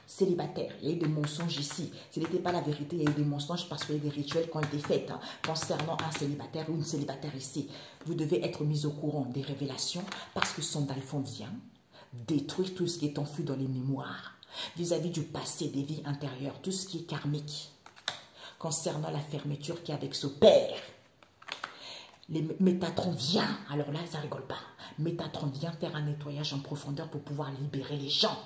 célibataire, il y a eu des mensonges ici. Ce n'était pas la vérité, il y a eu des mensonges parce qu'il y a eu des rituels qui ont été faits concernant un célibataire ou une célibataire ici. Vous devez être mis au courant des révélations parce que son Alphon vient détruire tout ce qui est enfui dans les mémoires, vis-à-vis du passé, des vies intérieures, tout ce qui est karmique, concernant la fermeture qui est avec ce père. Métatron vient, alors là, ça rigole pas. Métatron vient faire un nettoyage en profondeur pour pouvoir libérer les gens.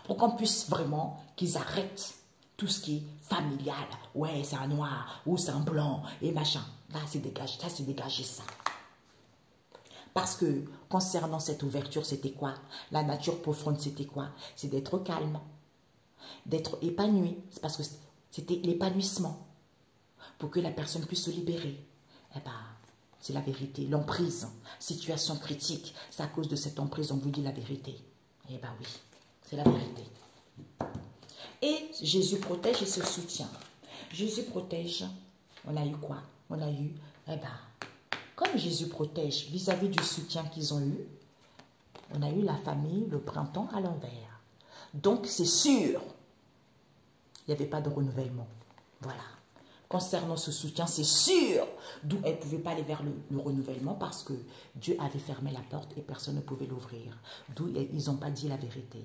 Pour qu'on puisse vraiment, qu'ils arrêtent tout ce qui est familial. Ouais, c'est un noir, ou c'est un blanc, et machin. Là, c'est dégagé, ça, c'est dégagé ça. Parce que, concernant cette ouverture, c'était quoi? La nature profonde, c'était quoi? C'est d'être calme, d'être épanoui. C'est parce que c'était l'épanouissement. Pour que la personne puisse se libérer. Eh bien, c'est la vérité. L'emprise, situation critique. C'est à cause de cette emprise, on vous dit la vérité. Eh bien oui, c'est la vérité. Et Jésus protège et se soutient. Jésus protège, on a eu quoi? On a eu, eh bien, comme Jésus protège vis-à-vis du soutien qu'ils ont eu, on a eu la famille, le printemps à l'envers. Donc, c'est sûr, il n'y avait pas de renouvellement. Voilà. Concernant ce soutien, c'est sûr, d'où elle ne pouvait pas aller vers le renouvellement parce que Dieu avait fermé la porte et personne ne pouvait l'ouvrir. D'où ils n'ont pas dit la vérité.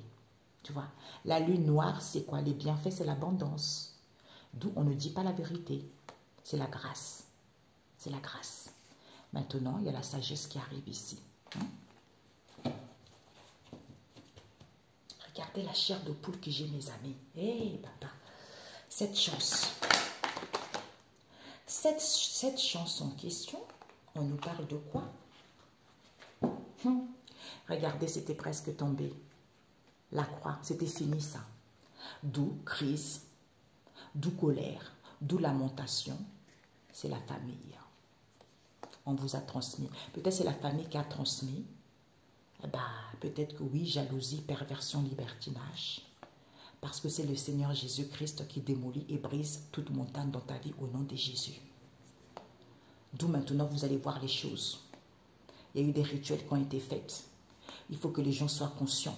Tu vois, la lune noire, c'est quoi? Les bienfaits, c'est l'abondance. D'où on ne dit pas la vérité. C'est la grâce. C'est la grâce. Maintenant, il y a la sagesse qui arrive ici. Regardez la chair de poule que j'ai, mes amis. Hé, papa, cette chance. Cette chance en question, on nous parle de quoi? Regardez, c'était presque tombé. La croix, c'était fini ça. D'où crise, d'où colère, d'où lamentation. C'est la famille. On vous a transmis. Peut-être c'est la famille qui a transmis. Peut-être que oui, jalousie, perversion, libertinage. Parce que c'est le Seigneur Jésus-Christ qui démolit et brise toute montagne dans ta vie au nom de Jésus. D'où maintenant vous allez voir les choses. Il y a eu des rituels qui ont été faits. Il faut que les gens soient conscients.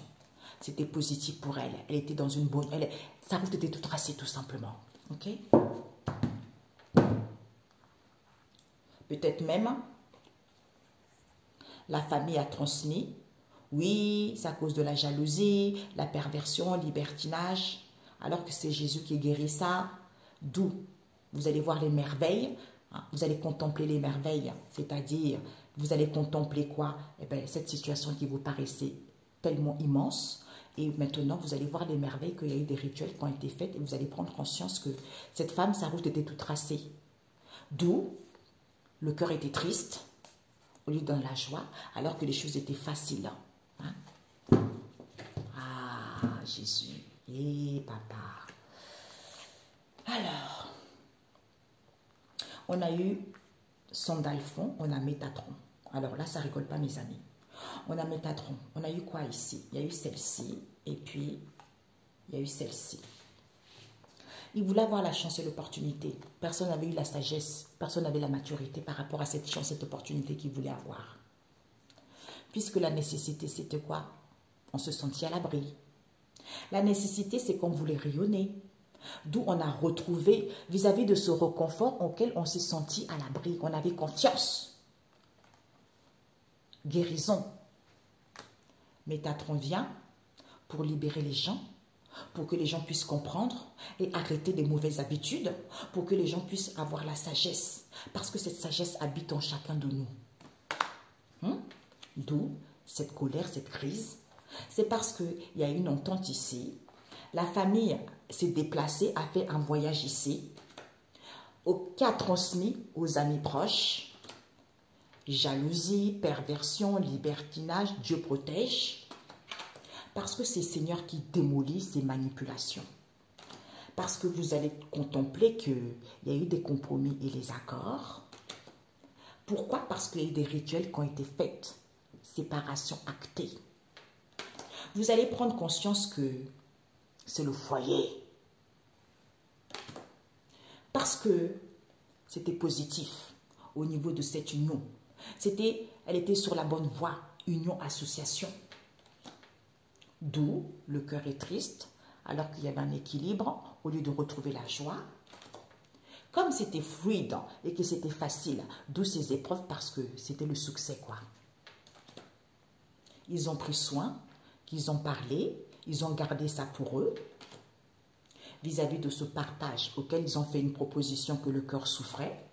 C'était positif pour elle. Elle était dans une bonne... sa route était toute tracée tout simplement. Ok? Peut-être même, la famille a transmis. Oui, c'est à cause de la jalousie, la perversion, le libertinage. Alors que c'est Jésus qui guérit ça. D'où vous allez voir les merveilles. Vous allez contempler les merveilles. C'est-à-dire, vous allez contempler quoi? Eh bien, cette situation qui vous paraissait tellement immense. Et maintenant, vous allez voir les merveilles qu'il y a eu des rituels qui ont été faits. Et vous allez prendre conscience que cette femme, sa route était toute tracée. D'où le cœur était triste, au lieu dans la joie, alors que les choses étaient faciles. Ah, Jésus. Et papa. Alors, on a eu son Alphon, on a Métatron. Alors là, ça rigole pas, mes amis. On a Métatron. On a eu quoi ici? Il y a eu celle-ci, et puis il y a eu celle-ci. Il voulait avoir la chance et l'opportunité. Personne n'avait eu la sagesse, personne n'avait la maturité par rapport à cette chance, cette opportunité qu'il voulait avoir. Puisque la nécessité, c'était quoi? On se sentit à l'abri. La nécessité, c'est qu'on voulait rayonner. D'où on a retrouvé vis-à-vis de ce réconfort auquel on s'est senti à l'abri. On avait confiance. Guérison. Métatron vient pour libérer les gens, pour que les gens puissent comprendre et arrêter des mauvaises habitudes, pour que les gens puissent avoir la sagesse. Parce que cette sagesse habite en chacun de nous. D'où cette colère, cette crise, C'est parce qu'il y a une entente ici. La famille s'est déplacée, a fait un voyage ici, qui a transmis aux amis proches. Jalousie, perversion, libertinage, Dieu protège. Parce que c'est le Seigneur qui démolit ces manipulations. Parce que vous allez contempler qu'il y a eu des compromis et les accords. Pourquoi? Parce qu'il y a eu des rituels qui ont été faits. Séparation actée. Vous allez prendre conscience que c'est le foyer. Parce que c'était positif au niveau de cette union. Elle était sur la bonne voie, union-association. D'où le cœur est triste, alors qu'il y avait un équilibre, au lieu de retrouver la joie. Comme c'était fluide et que c'était facile, d'où ces épreuves, parce que c'était le succès, quoi. Ils ont pris soin, qu'ils ont parlé, ils ont gardé ça pour eux, vis-à-vis de ce partage auquel ils ont fait une proposition que le cœur souffrait,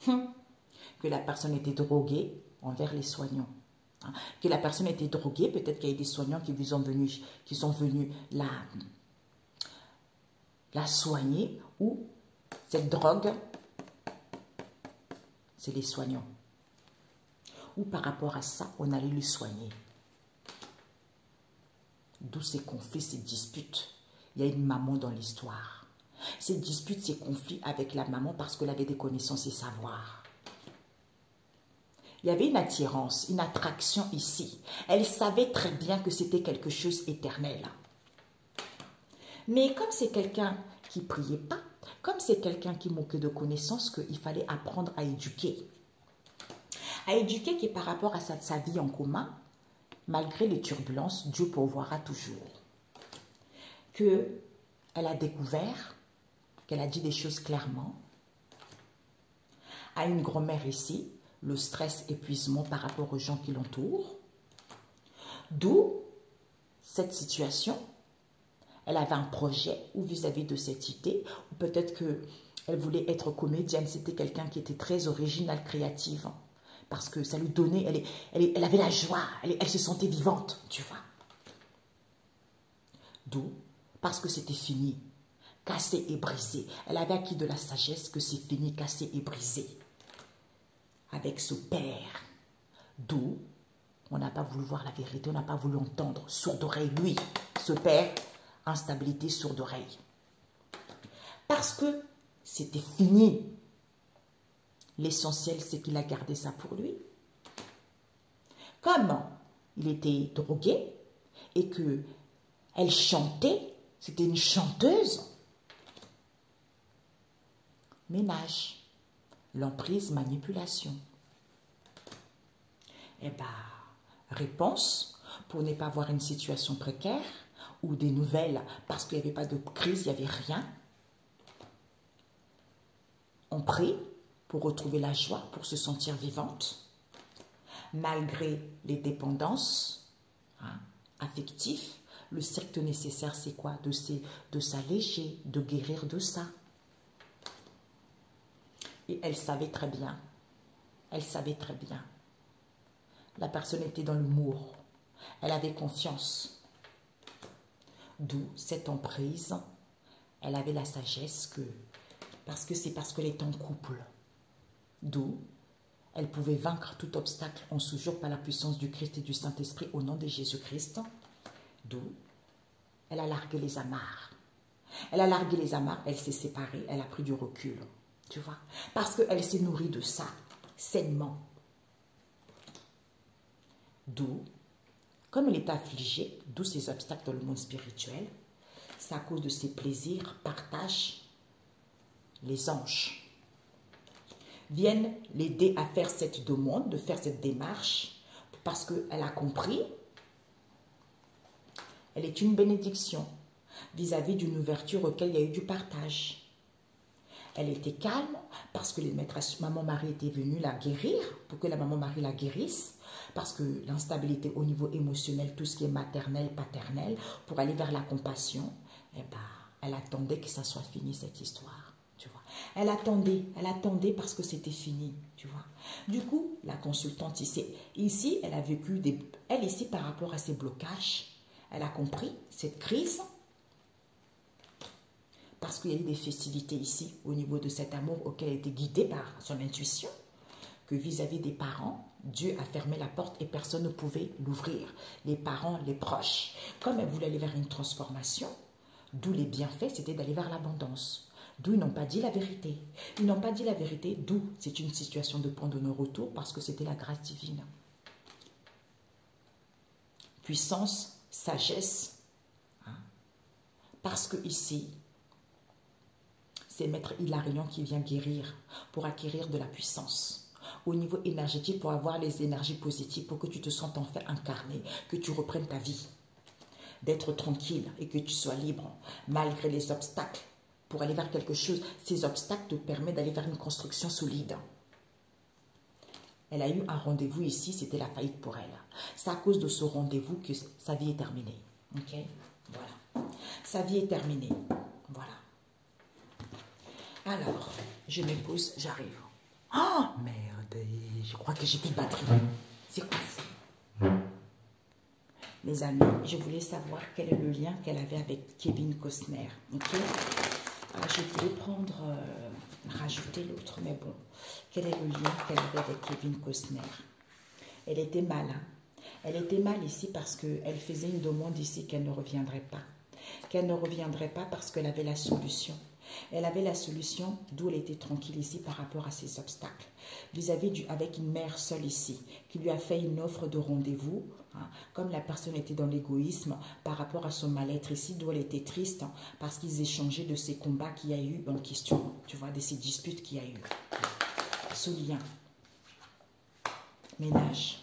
que la personne était droguée envers les soignants. Que la personne était droguée, peut-être qu'il y a des soignants qui sont venus la soigner, ou cette drogue, c'est les soignants. Ou par rapport à ça, on allait le soigner. D'où ces conflits, ces disputes. Il y a une maman dans l'histoire. Ces disputes, ces conflits avec la maman parce qu'elle avait des connaissances et savoirs. Il y avait une attirance, une attraction ici. Elle savait très bien que c'était quelque chose d'éternel. Mais comme c'est quelqu'un qui ne priait pas, comme c'est quelqu'un qui manquait de connaissances, qu'il fallait apprendre à éduquer. À éduquer qui est par rapport à sa vie en commun, malgré les turbulences, Dieu pourvoira toujours. Qu'elle a découvert, qu'elle a dit des choses clairement. À une grand-mère ici, le stress, épuisement par rapport aux gens qui l'entourent. D'où cette situation. Elle avait un projet ou vis-à-vis de cette idée, ou peut-être qu'elle voulait être comédienne. C'était quelqu'un qui était très original, créative, parce que ça lui donnait, elle avait la joie, elle se sentait vivante, tu vois. D'où, parce que c'était fini, cassé et brisé. Elle avait acquis de la sagesse que c'est fini, cassé et brisé. Avec ce père, d'où on n'a pas voulu voir la vérité, on n'a pas voulu entendre, sourd d'oreille, lui, ce père, instabilité, sourd d'oreille. Parce que c'était fini. L'essentiel, c'est qu'il a gardé ça pour lui. Comme il était drogué et qu'elle chantait, c'était une chanteuse. Ménage. L'emprise, manipulation. Eh bien, réponse, pour ne pas avoir une situation précaire ou des nouvelles, parce qu'il n'y avait pas de crise, il n'y avait rien. On prie pour retrouver la joie, pour se sentir vivante, malgré les dépendances affectives. Le strict nécessaire, c'est quoi? De s'alléger, de guérir de ça. Et elle savait très bien. Elle savait très bien. La personne était dans l'humour. Elle avait confiance. D'où cette emprise. Elle avait la sagesse parce qu'elle est en couple. D'où elle pouvait vaincre tout obstacle en ce jour par la puissance du Christ et du Saint-Esprit au nom de Jésus-Christ. D'où elle a largué les amarres. Elle a largué les amarres, elle s'est séparée, elle a pris du recul. Tu vois, parce qu'elle s'est nourrie de ça, sainement. D'où, comme elle est affligée, d'où ces obstacles dans le monde spirituel, c'est à cause de ses plaisirs, partage, les anges viennent l'aider à faire cette demande, de faire cette démarche, parce qu'elle a compris, elle est une bénédiction vis-à-vis d'une ouverture auquel il y a eu du partage. Elle était calme parce que les maîtresses, maman Marie était venue la guérir, pour que la maman Marie la guérisse, parce que l'instabilité au niveau émotionnel, tout ce qui est maternel, paternel, pour aller vers la compassion, eh ben, elle attendait que ça soit fini cette histoire, tu vois. Elle attendait parce que c'était fini, tu vois. Du coup, la consultante ici, elle a vécu elle ici par rapport à ses blocages, elle a compris cette crise parce qu'il y a eu des festivités ici au niveau de cet amour auquel elle était guidée par son intuition, que vis-à-vis des parents, Dieu a fermé la porte et personne ne pouvait l'ouvrir. Les parents, les proches, comme elle voulait aller vers une transformation, d'où les bienfaits, c'était d'aller vers l'abondance. D'où ils n'ont pas dit la vérité. Ils n'ont pas dit la vérité, d'où c'est une situation de point de non-retour parce que c'était la grâce divine. Puissance, sagesse. Hein? Parce que ici, c'est Maître Hilarion qui vient guérir pour acquérir de la puissance. Au niveau énergétique, pour avoir les énergies positives, pour que tu te sentes enfin incarné, que tu reprennes ta vie. D'être tranquille et que tu sois libre, malgré les obstacles. Pour aller vers quelque chose, ces obstacles te permettent d'aller vers une construction solide. Elle a eu un rendez-vous ici, c'était la faillite pour elle. C'est à cause de ce rendez-vous que sa vie est terminée. Ok? Voilà. Sa vie est terminée. Voilà. Alors, je me pose, j'arrive. Oh, merde, je crois que j'ai plus de batterie. C'est quoi ça? Mes amis, je voulais savoir quel est le lien qu'elle avait avec Kevin Costner. Ok? Alors, je voulais rajouter l'autre, mais bon. Quel est le lien qu'elle avait avec Kevin Costner? Elle était mal. Hein? Elle était mal ici parce qu'elle faisait une demande ici qu'elle ne reviendrait pas. Qu'elle ne reviendrait pas parce qu'elle avait la solution. Elle avait la solution, d'où elle était tranquille ici par rapport à ses obstacles. Vis-à-vis avec une mère seule ici, qui lui a fait une offre de rendez-vous, hein, comme la personne était dans l'égoïsme par rapport à son mal-être ici, d'où elle était triste, hein, parce qu'ils échangeaient de ces combats qu'il y a eu en question, tu vois, de ces disputes qu'il y a eu. Ce lien, ménage,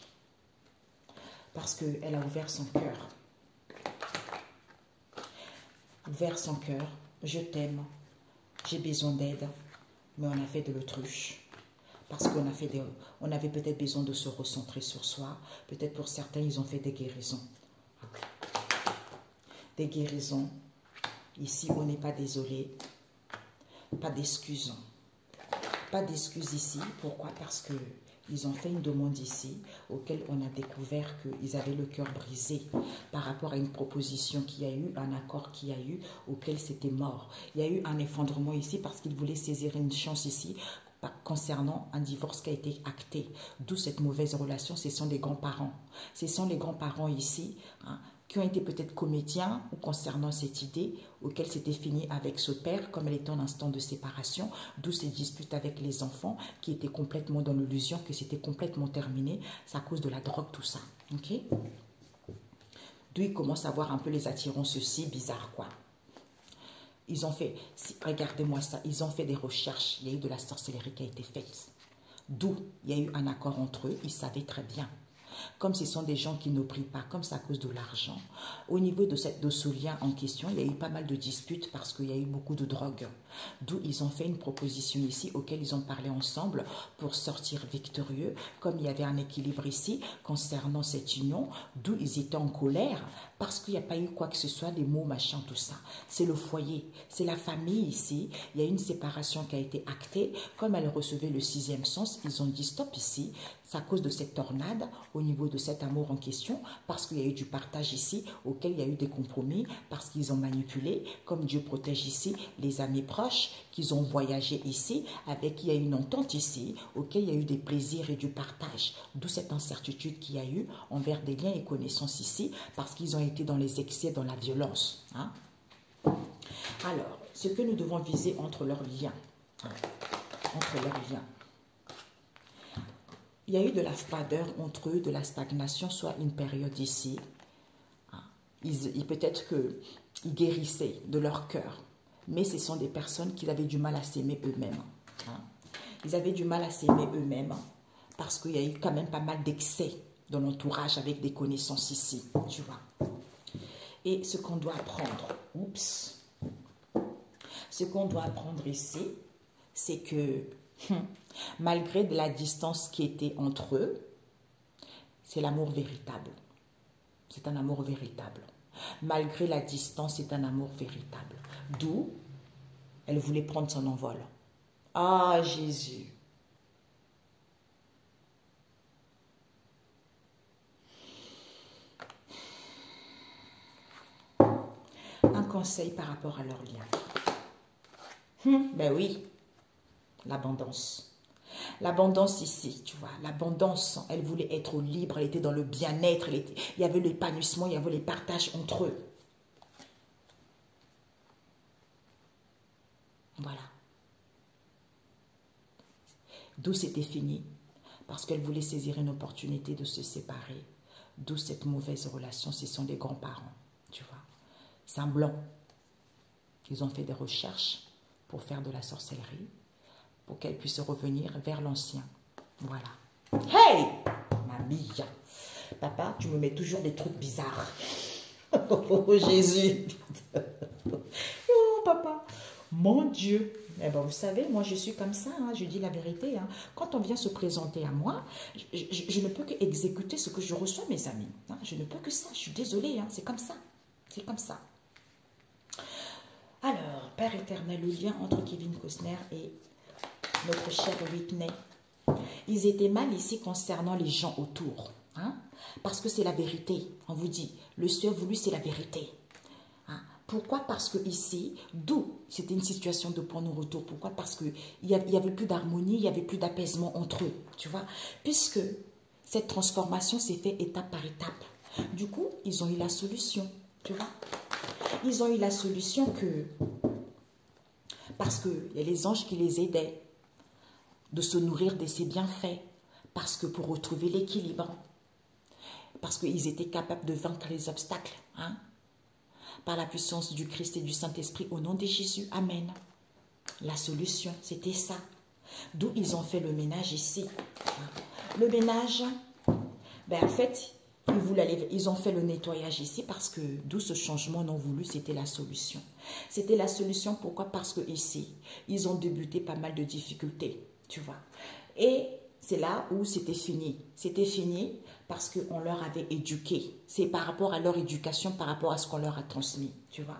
parce qu'elle a ouvert son cœur. Ouvert son cœur, je t'aime. J'ai besoin d'aide, mais on a fait de l'autruche. Parce on avait peut-être besoin de se recentrer sur soi. Peut-être pour certains, ils ont fait des guérisons. Des guérisons. Ici, on n'est pas désolé. Pas d'excuses. Pas d'excuses ici. Pourquoi? Parce que ils ont fait une demande ici, auquel on a découvert qu'ils avaient le cœur brisé par rapport à une proposition qu'il y a eu, un accord qu'il y a eu, auquel c'était mort. Il y a eu un effondrement ici parce qu'ils voulaient saisir une chance ici concernant un divorce qui a été acté. D'où cette mauvaise relation, ce sont les grands-parents. Ce sont les grands-parents ici, hein, qui ont été peut-être comédiens ou concernant cette idée auquel c'était fini avec ce père, comme elle était en instant de séparation, d'où ces disputes avec les enfants qui étaient complètement dans l'illusion que c'était complètement terminé, c'est à cause de la drogue, tout ça. Ok? D'où ils commencent à voir un peu les attirances aussi bizarres, quoi. Ils ont fait, regardez-moi ça, ils ont fait des recherches, il y a eu de la sorcellerie qui a été faite. D'où il y a eu un accord entre eux, ils savaient très bien. Comme ce sont des gens qui ne prient pas, comme c'est à cause de l'argent. Au niveau de ce lien en question, il y a eu pas mal de disputes parce qu'il y a eu beaucoup de drogue. D'où ils ont fait une proposition ici auquel ils ont parlé ensemble pour sortir victorieux. Comme il y avait un équilibre ici concernant cette union, d'où ils étaient en colère parce qu'il n'y a pas eu quoi que ce soit, des mots, machin, tout ça. C'est le foyer, c'est la famille ici. Il y a une séparation qui a été actée. Comme elle recevait le 6e sens, ils ont dit stop ici. C'est à cause de cette tornade, au niveau de cet amour en question, parce qu'il y a eu du partage ici, auquel il y a eu des compromis, parce qu'ils ont manipulé, comme Dieu protège ici, les amis proches, qu'ils ont voyagé ici, avec qui il y a eu une entente ici, auquel il y a eu des plaisirs et du partage. D'où cette incertitude qu'il y a eu envers des liens et connaissances ici, parce qu'ils ont été dans les excès, dans la violence. Hein? Alors, ce que nous devons viser entre leurs liens, il y a eu de la froideur entre eux, de la stagnation, soit une période ici. Peut-être qu'ils guérissaient de leur cœur, mais ce sont des personnes qui avaient du mal à s'aimer eux-mêmes. Ils avaient du mal à s'aimer eux-mêmes parce qu'il y a eu quand même pas mal d'excès dans l'entourage avec des connaissances ici, tu vois. Et ce qu'on doit apprendre, ce qu'on doit apprendre ici, c'est que malgré de la distance qui était entre eux, c'est l'amour véritable. C'est un amour véritable. Malgré la distance, c'est un amour véritable. D'où elle voulait prendre son envol. Ah, Jésus! conseil par rapport à leur lien. Ben oui, l'abondance. L'abondance ici, tu vois, l'abondance, elle voulait être libre, elle était dans le bien-être, il y avait l'épanouissement, il y avait les partages entre eux. Voilà. D'où c'était fini, parce qu'elle voulait saisir une opportunité de se séparer. D'où cette mauvaise relation, ce sont des grands-parents, tu vois. C'est un blanc. Ils ont fait des recherches pour faire de la sorcellerie, pour qu'elle puisse revenir vers l'ancien. Voilà. Hey, mamie, papa, tu me mets toujours des trucs bizarres. Oh Jésus. Oh papa, mon Dieu. Eh ben, vous savez, moi je suis comme ça, hein, je dis la vérité. Hein. Quand on vient se présenter à moi, je ne peux qu'exécuter ce que je reçois, mes amis. Hein. Je ne peux que ça, je suis désolée, hein, c'est comme ça. C'est comme ça. Alors, Père éternel, le lien entre Kevin Costner et notre chère Whitney, ils étaient mal ici concernant les gens autour. Hein? Parce que c'est la vérité. On vous dit, le Seigneur voulu, c'est la vérité. Hein? Pourquoi? Parce que ici, d'où c'était une situation de point de retour. Pourquoi? Parce qu'il n'y avait plus d'harmonie, il n'y avait plus d'apaisement entre eux. Tu vois? Puisque cette transformation s'est faite étape par étape. Du coup, ils ont eu la solution. Tu vois? Ils ont eu la solution que, parce qu'il y a les anges qui les aidaient de se nourrir de ces bienfaits, parce que pour retrouver l'équilibre, parce qu'ils étaient capables de vaincre les obstacles, hein, par la puissance du Christ et du Saint-Esprit, au nom de Jésus, Amen. La solution, c'était ça. D'où ils ont fait le ménage ici. Le ménage, ben en fait, ils ont fait le nettoyage ici parce que d'où ce changement non voulu, c'était la solution. C'était la solution, pourquoi? Parce que ici, ils ont débuté pas mal de difficultés, tu vois. Et c'est là où c'était fini. C'était fini parce qu'on leur avait éduqué. C'est par rapport à leur éducation, par rapport à ce qu'on leur a transmis, tu vois.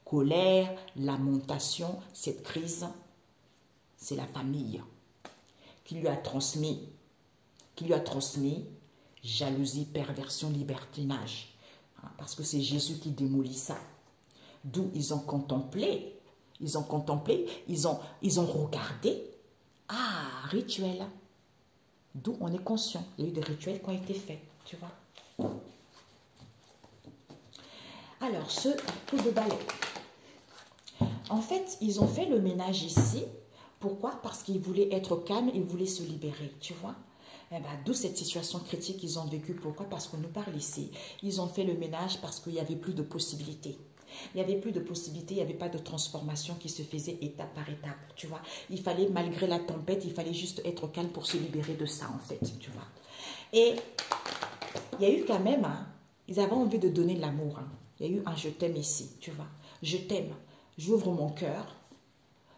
Colère, lamentation, cette crise, c'est la famille qui lui a transmis jalousie, perversion, libertinage. Parce que c'est Jésus qui démolit ça. D'où ils ont contemplé, ils ont regardé. Ah, rituel. D'où on est conscient. Il y a eu des rituels qui ont été faits, tu vois. Alors, ce coup de balai. En fait, ils ont fait le ménage ici. Pourquoi? Parce qu'ils voulaient être calmes, ils voulaient se libérer, tu vois. Eh ben, d'où cette situation critique qu'ils ont vécue. Pourquoi? Parce qu'on nous parle ici. Ils ont fait le ménage parce qu'il n'y avait plus de possibilités. Il n'y avait plus de possibilités, il n'y avait pas de transformation qui se faisait étape par étape, tu vois. Il fallait, malgré la tempête, il fallait juste être calme pour se libérer de ça, en fait, tu vois. Et il y a eu quand même, hein, ils avaient envie de donner de l'amour. Hein. Il y a eu un « je t'aime » ici, tu vois. Je t'aime, j'ouvre mon cœur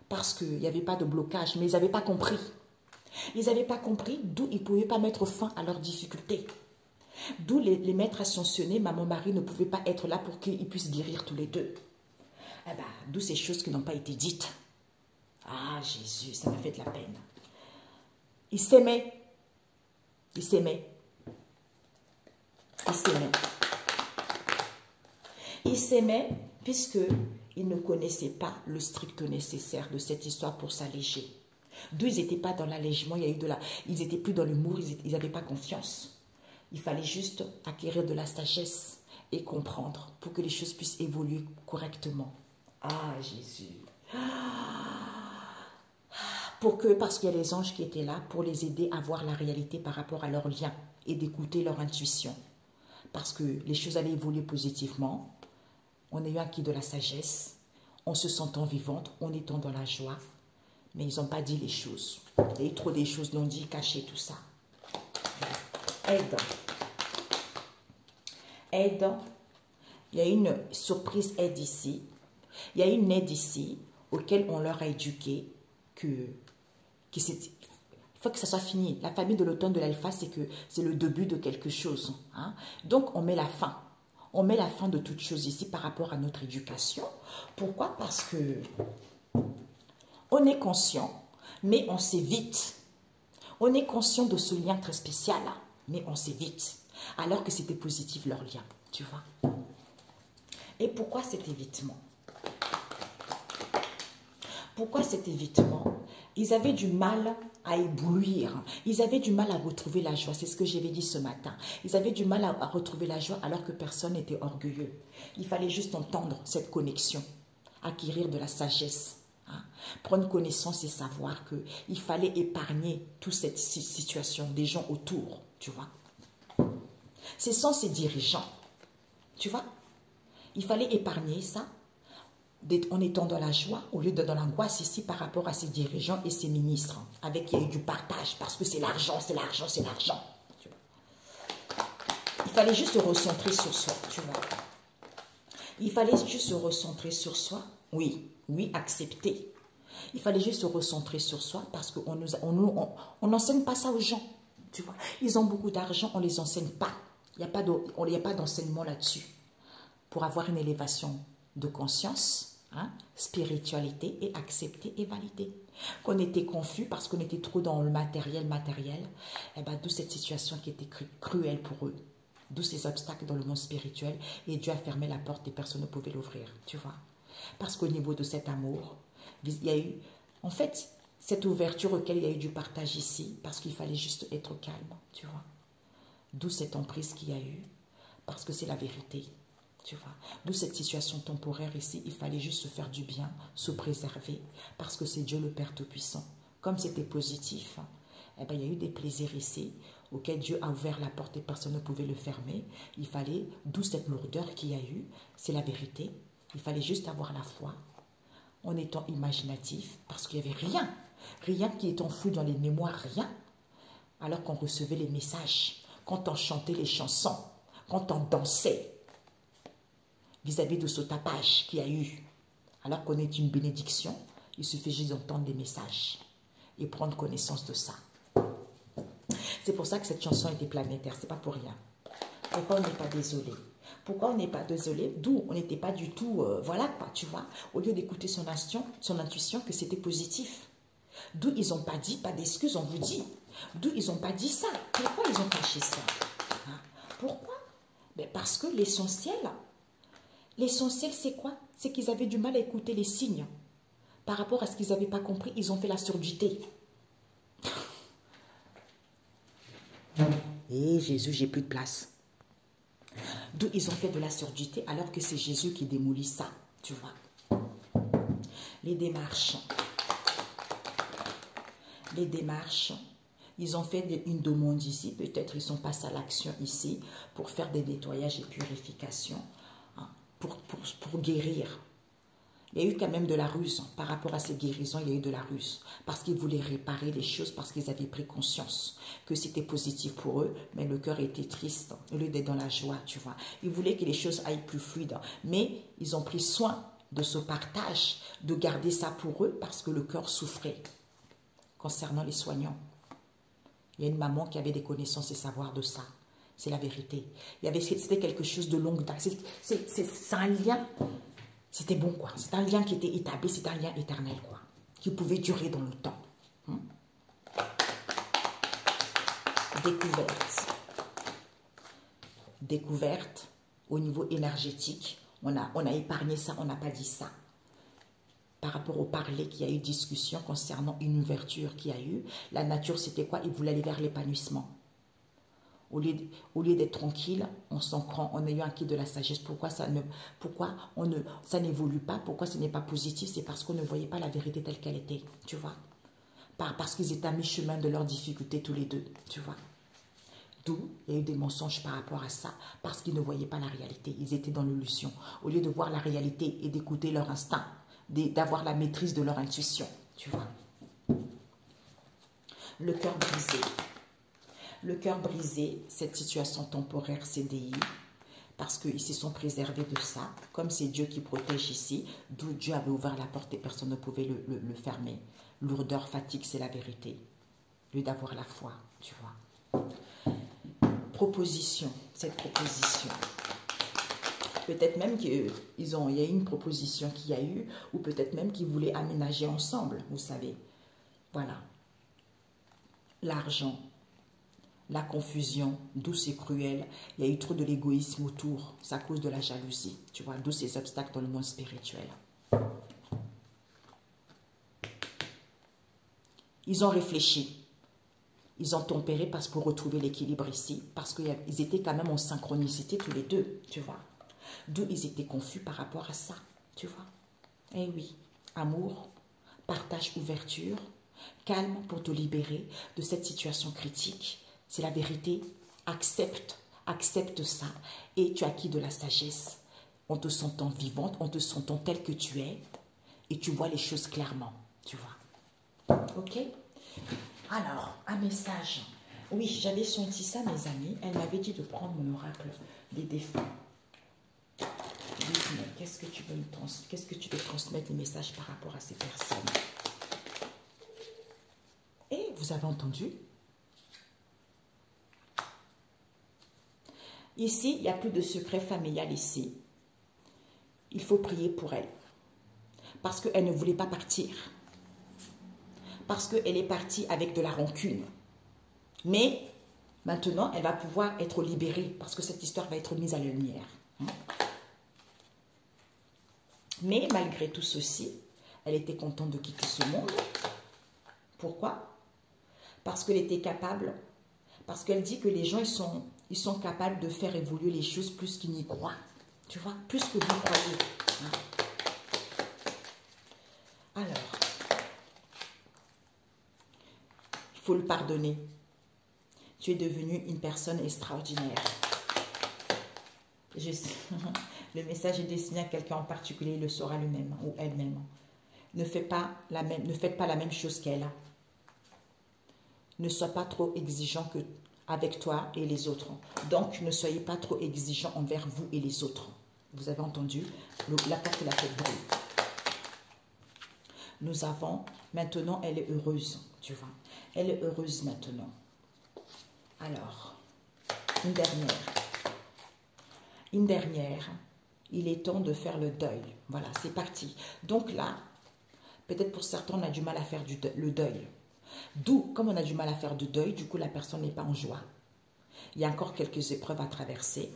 parce qu'il n'y avait pas de blocage, mais ils n'avaient pas compris. Ils n'avaient pas compris, d'où ils ne pouvaient pas mettre fin à leurs difficultés. D'où les maîtres ascensionnés, maman Marie, ne pouvaient pas être là pour qu'ils puissent guérir tous les deux. Eh ben, d'où ces choses qui n'ont pas été dites. Ah, Jésus, ça m'a fait de la peine. Ils s'aimaient. Ils s'aimaient. Ils s'aimaient. Ils s'aimaient puisqu'ils ne connaissaient pas le strict nécessaire de cette histoire pour s'alléger. D'où ils n'étaient pas dans l'allègement, ils n'étaient plus dans l'humour, ils n'avaient pas confiance. Il fallait juste acquérir de la sagesse et comprendre pour que les choses puissent évoluer correctement. Ah, Jésus. Parce qu'il y a les anges qui étaient là pour les aider à voir la réalité par rapport à leur lien et d'écouter leur intuition. Parce que les choses allaient évoluer positivement. On a eu acquis de la sagesse, en se sentant vivante, en étant dans la joie. Mais ils n'ont pas dit les choses. Il y a eu trop des choses non dites, cachées, tout ça. Aide. Aide. Il y a une surprise aide ici. Il y a une aide ici auquel on leur a éduqué il faut que ça soit fini. La famille de l'automne de l'alpha, c'est le début de quelque chose. Hein? Donc, on met la fin. On met la fin de toute chose ici par rapport à notre éducation. Pourquoi? Parce que on est conscient, mais on s'évite. On est conscient de ce lien très spécial, mais on s'évite. Alors que c'était positif leur lien, tu vois. Et pourquoi cet évitement? Pourquoi cet évitement? Ils avaient du mal à éblouir. Ils avaient du mal à retrouver la joie. C'est ce que j'avais dit ce matin. Ils avaient du mal à retrouver la joie alors que personne n'était orgueilleux. Il fallait juste entendre cette connexion, acquérir de la sagesse, hein, prendre connaissance et savoir qu'il fallait épargner toute cette situation des gens autour, tu vois. C'est sans ces dirigeants, tu vois. Il fallait épargner ça en étant dans la joie au lieu de dans l'angoisse ici par rapport à ses dirigeants et ses ministres, avec qui il y a eu du partage, parce que c'est l'argent, c'est l'argent, c'est l'argent. Il fallait juste se recentrer sur soi, tu vois. Il fallait juste se recentrer sur soi, oui, accepter. Il fallait juste se recentrer sur soi parce qu'on n'enseigne pas ça aux gens, tu vois. Ils ont beaucoup d'argent, on ne les enseigne pas. Il n'y a pas d'enseignement là-dessus. Pour avoir une élévation de conscience, hein, spiritualité et accepter et valider. Qu'on était confus parce qu'on était trop dans le matériel, et ben, d'où cette situation qui était cruelle pour eux. D'où ces obstacles dans le monde spirituel et Dieu a fermé la porte et personne ne pouvait l'ouvrir, tu vois. Parce qu'au niveau de cet amour, il y a eu, en fait, cette ouverture auquel il y a eu du partage ici, parce qu'il fallait juste être calme, tu vois. D'où cette emprise qu'il y a eu, parce que c'est la vérité. Tu vois, d'où cette situation temporaire ici, il fallait juste se faire du bien, se préserver, parce que c'est Dieu le Père Tout-Puissant. Comme c'était positif, eh ben, il y a eu des plaisirs ici, auxquels Dieu a ouvert la porte et personne ne pouvait le fermer. Il fallait, d'où cette lourdeur qu'il y a eu, c'est la vérité. Il fallait juste avoir la foi, en étant imaginatif, parce qu'il n'y avait rien qui est enfoui dans les mémoires, rien, alors qu'on recevait les messages, quand on chantait les chansons, quand on dansait, vis-à-vis de ce tapage qu'il y a eu, alors qu'on est une bénédiction, il suffit juste d'entendre des messages et prendre connaissance de ça. C'est pour ça que cette chanson était planétaire, c'est pas pour rien. Pourquoi on n'est pas désolé? Pourquoi on n'est pas désolé? D'où on n'était pas du tout, voilà quoi, tu vois, au lieu d'écouter son intuition, que c'était positif. D'où ils n'ont pas dit, pas d'excuses, on vous dit. D'où ils n'ont pas dit ça. Pourquoi ils ont caché ça? Hein? Pourquoi? Ben parce que l'essentiel, c'est quoi? C'est qu'ils avaient du mal à écouter les signes. Par rapport à ce qu'ils n'avaient pas compris, ils ont fait la surdité. Et Jésus, j'ai plus de place. D'où ils ont fait de la surdité alors que c'est Jésus qui démolit ça, tu vois. Les démarches, ils ont fait une demande ici, peut-être ils sont passés à l'action ici pour faire des nettoyages et purifications. Pour guérir. Il y a eu quand même de la ruse. Par rapport à ces guérisons, il y a eu de la ruse. Parce qu'ils voulaient réparer les choses, parce qu'ils avaient pris conscience que c'était positif pour eux, mais le cœur était triste, au lieu d'être dans la joie, tu vois. Ils voulaient que les choses aillent plus fluides. Mais ils ont pris soin de ce partage, de garder ça pour eux, parce que le cœur souffrait. Concernant les soignants. Il y a une maman qui avait des connaissances et savoir de ça. C'est la vérité. C'était quelque chose de longue date. C'est un lien, c'était bon quoi. C'est un lien qui était établi, c'est un lien éternel quoi. Qui pouvait durer dans le temps. Découverte au niveau énergétique. On a épargné ça, on n'a pas dit ça. Par rapport au parler qu'il y a eu discussion concernant une ouverture qu'il y a eu. La nature c'était quoi? Il voulait aller vers l'épanouissement. Au lieu d'être tranquille, on s'en prend, on a eu un kit de la sagesse. Pourquoi ça n'évolue pas? Pourquoi ce n'est pas positif? C'est parce qu'on ne voyait pas la vérité telle qu'elle était, tu vois. Parce qu'ils étaient à mi-chemin de leurs difficultés tous les deux, tu vois. D'où il y a eu des mensonges par rapport à ça, parce qu'ils ne voyaient pas la réalité. Ils étaient dans l'illusion. Au lieu de voir la réalité et d'écouter leur instinct, d'avoir la maîtrise de leur intuition, tu vois. Le cœur brisé. Le cœur brisé, cette situation temporaire CDI, parce qu'ils se sont préservés de ça, comme c'est Dieu qui protège ici, d'où Dieu avait ouvert la porte et personne ne pouvait le fermer. Lourdeur, fatigue, c'est la vérité. Au lieu d'avoir la foi, tu vois. Proposition, cette proposition. Peut-être même qu'il y a eu une proposition qu'il y a eu, ou peut-être même qu'ils voulaient aménager ensemble, vous savez. Voilà. L'argent. la confusion, d'où c'est cruel. Il y a eu trop de l'égoïsme autour. C'est à cause de la jalousie. Tu vois, d'où ces obstacles dans le monde spirituel. Ils ont réfléchi. Ils ont tempéré parce pour retrouver l'équilibre ici. Parce qu'ils étaient quand même en synchronicité tous les deux. Tu vois. D'où ils étaient confus par rapport à ça. Tu vois. Eh oui. Amour, partage, ouverture, calme pour te libérer de cette situation critique. C'est la vérité. Accepte ça. Et tu as acquis de la sagesse. En te sentant vivante, en te sentant telle que tu es. Et tu vois les choses clairement. Tu vois. Ok? Alors, un message. Oui, j'avais senti ça, mes amis. Elle m'avait dit de prendre mon oracle des défunts. Dites-moi, qu'est-ce que tu veux transmettre des messages par rapport à ces personnes? Et vous avez entendu? Ici, il n'y a plus de secret familial ici. Il faut prier pour elle. Parce qu'elle ne voulait pas partir. Parce qu'elle est partie avec de la rancune. Mais maintenant, elle va pouvoir être libérée. Parce que cette histoire va être mise à la lumière. Mais malgré tout ceci, elle était contente de quitter ce monde. Pourquoi? Parce qu'elle était capable. Parce qu'elle dit que les gens, ils sont capables de faire évoluer les choses plus qu'ils n'y croient. Tu vois? Plus que vous croyez. Alors, il faut le pardonner. Tu es devenue une personne extraordinaire. Le message est destiné à quelqu'un en particulier, il le saura lui-même ou elle-même. Ne faites pas la même chose qu'elle. Ne sois pas trop exigeant avec toi et les autres. Donc, ne soyez pas trop exigeant envers vous et les autres. Vous avez entendu? La carte de la tête brûle. Nous avons, maintenant, elle est heureuse, tu vois. Elle est heureuse maintenant. Alors, une dernière. Il est temps de faire le deuil. Voilà, c'est parti. Donc là, peut-être pour certains, on a du mal à faire le deuil. D'où, comme on a du mal à faire du deuil, du coup, la personne n'est pas en joie. Il y a encore quelques épreuves à traverser.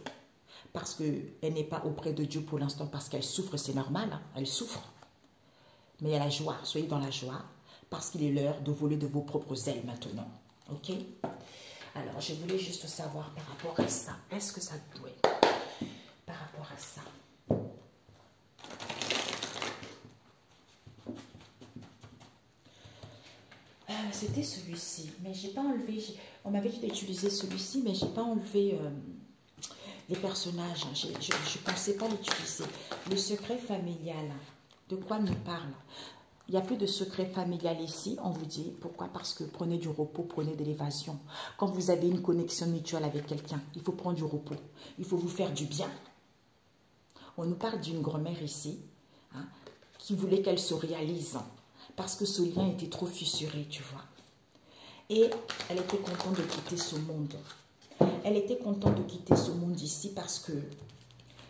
Parce qu'elle n'est pas auprès de Dieu pour l'instant, parce qu'elle souffre, c'est normal. Hein, elle souffre. Mais il y a la joie. Soyez dans la joie. Parce qu'il est l'heure de voler de vos propres ailes maintenant. Ok? Alors, je voulais juste savoir par rapport à ça. Est-ce que ça doit par rapport à ça? C'était celui-ci, mais j'ai pas enlevé. On m'avait dit d'utiliser celui-ci, mais j'ai pas enlevé les personnages. Je ne pensais pas l'utiliser. Le secret familial, de quoi nous parle? Il n'y a plus de secret familial ici, on vous dit. Pourquoi? Parce que prenez du repos, prenez de l'évasion. Quand vous avez une connexion mutuelle avec quelqu'un, il faut prendre du repos. Il faut vous faire du bien. On nous parle d'une grand-mère ici, hein, qui voulait qu'elle se réalise. Parce que ce lien était trop fissuré, tu vois. Et elle était contente de quitter ce monde. Elle était contente de quitter ce monde ici parce que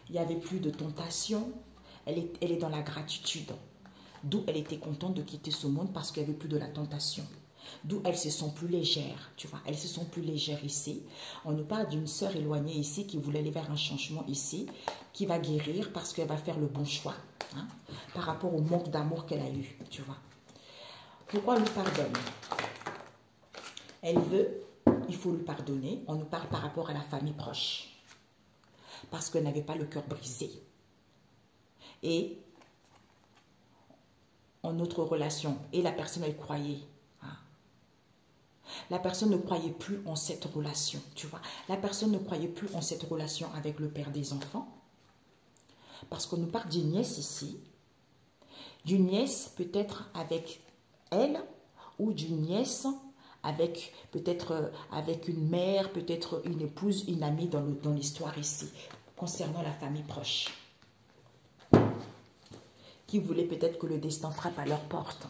il n'y avait plus de tentation. Elle est dans la gratitude. D'où elle était contente de quitter ce monde parce qu'il n'y avait plus de la tentation. D'où elles se sont plus légères, tu vois. Elles se sont plus légères ici. On nous parle d'une sœur éloignée ici qui voulait aller vers un changement ici, qui va guérir parce qu'elle va faire le bon choix, hein, par rapport au manque d'amour qu'elle a eu, tu vois. Pourquoi on lui pardonne? Elle veut, il faut lui pardonner. On nous parle par rapport à la famille proche. Parce qu'elle n'avait pas le cœur brisé. Et en notre relation, et la personne, elle croyait. Hein. La personne ne croyait plus en cette relation, tu vois. La personne ne croyait plus en cette relation avec le père des enfants. Parce qu'on nous parle d'une nièce ici. D'une nièce peut-être avec elle, ou d'une nièce avec peut-être avec une mère, peut-être une épouse, une amie dans l'histoire ici, concernant la famille proche. Qui voulait peut-être que le destin frappe à leur porte.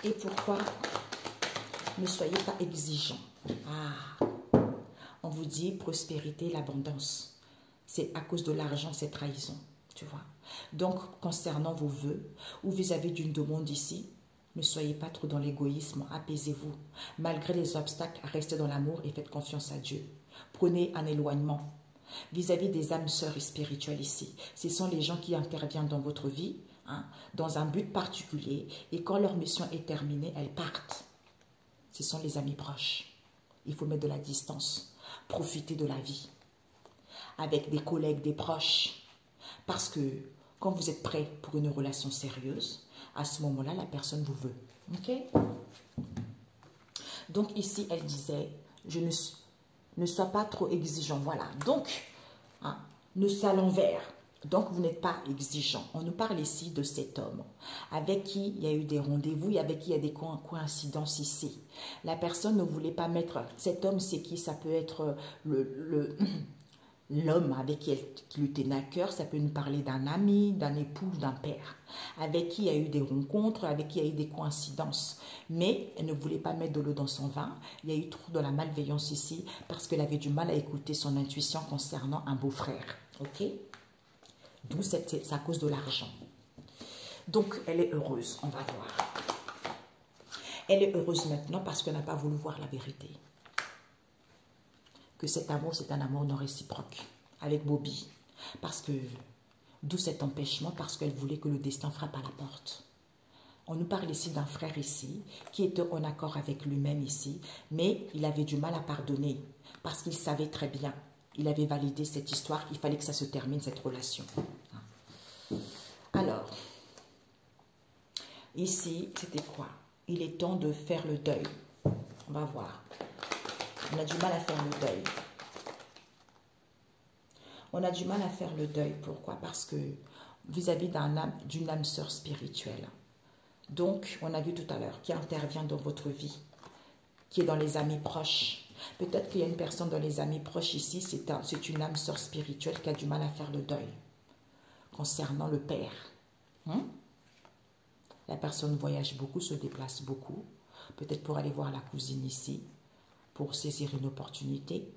Et pourquoi? Ne soyez pas exigeants. Ah, on vous dit prospérité, l'abondance. C'est à cause de l'argent, c'est trahison, tu vois. Donc, concernant vos vœux, ou vis-à-vis d'une demande ici, Ne soyez pas trop dans l'égoïsme, apaisez-vous. Malgré les obstacles, restez dans l'amour et faites confiance à Dieu. Prenez un éloignement vis-à-vis des âmes sœurs spirituelles ici. Ce sont les gens qui interviennent dans votre vie, dans un but particulier, et quand leur mission est terminée, elles partent. Ce sont les amis proches. Il faut mettre de la distance. Profitez de la vie. Avec des collègues, des proches. Parce que quand vous êtes prêt pour une relation sérieuse, à ce moment-là, la personne vous veut. Ok? Donc ici, elle disait, ne sois pas trop exigeant. Voilà. Donc, ne sois à l'envers. Donc, vous n'êtes pas exigeant. On nous parle ici de cet homme avec qui il y a eu des rendez-vous et avec qui il y a des coïncidences ici. La personne ne voulait pas mettre... Cet homme, c'est qui? Ça peut être l'homme avec qui lui tenait à cœur. Ça peut nous parler d'un ami, d'un époux, d'un père. Avec qui il y a eu des rencontres, avec qui il y a eu des coïncidences. Mais elle ne voulait pas mettre de l'eau dans son vin. Il y a eu trop de la malveillance ici parce qu'elle avait du mal à écouter son intuition concernant un beau-frère. Ok? D'où c'est à cause de l'argent. Donc, elle est heureuse, on va voir. Elle est heureuse maintenant parce qu'elle n'a pas voulu voir la vérité. Que cet amour, c'est un amour non réciproque. Avec Bobby. Parce que, d'où cet empêchement, parce qu'elle voulait que le destin frappe à la porte. On nous parle ici d'un frère ici, qui était en accord avec lui-même ici, mais il avait du mal à pardonner, parce qu'il savait très bien. Il avait validé cette histoire, il fallait que ça se termine, cette relation. Alors, ici, c'était quoi? Il est temps de faire le deuil. On va voir. On a du mal à faire le deuil. On a du mal à faire le deuil. Pourquoi? Parce que vis-à-vis d'une âme sœur spirituelle. Donc, on a vu tout à l'heure, qui intervient dans votre vie, qui est dans les amis proches. Peut-être qu'il y a une personne dans les amis proches ici, c'est une âme sœur spirituelle qui a du mal à faire le deuil concernant le père. La personne voyage beaucoup, se déplace beaucoup, peut-être pour aller voir la cousine ici, pour saisir une opportunité.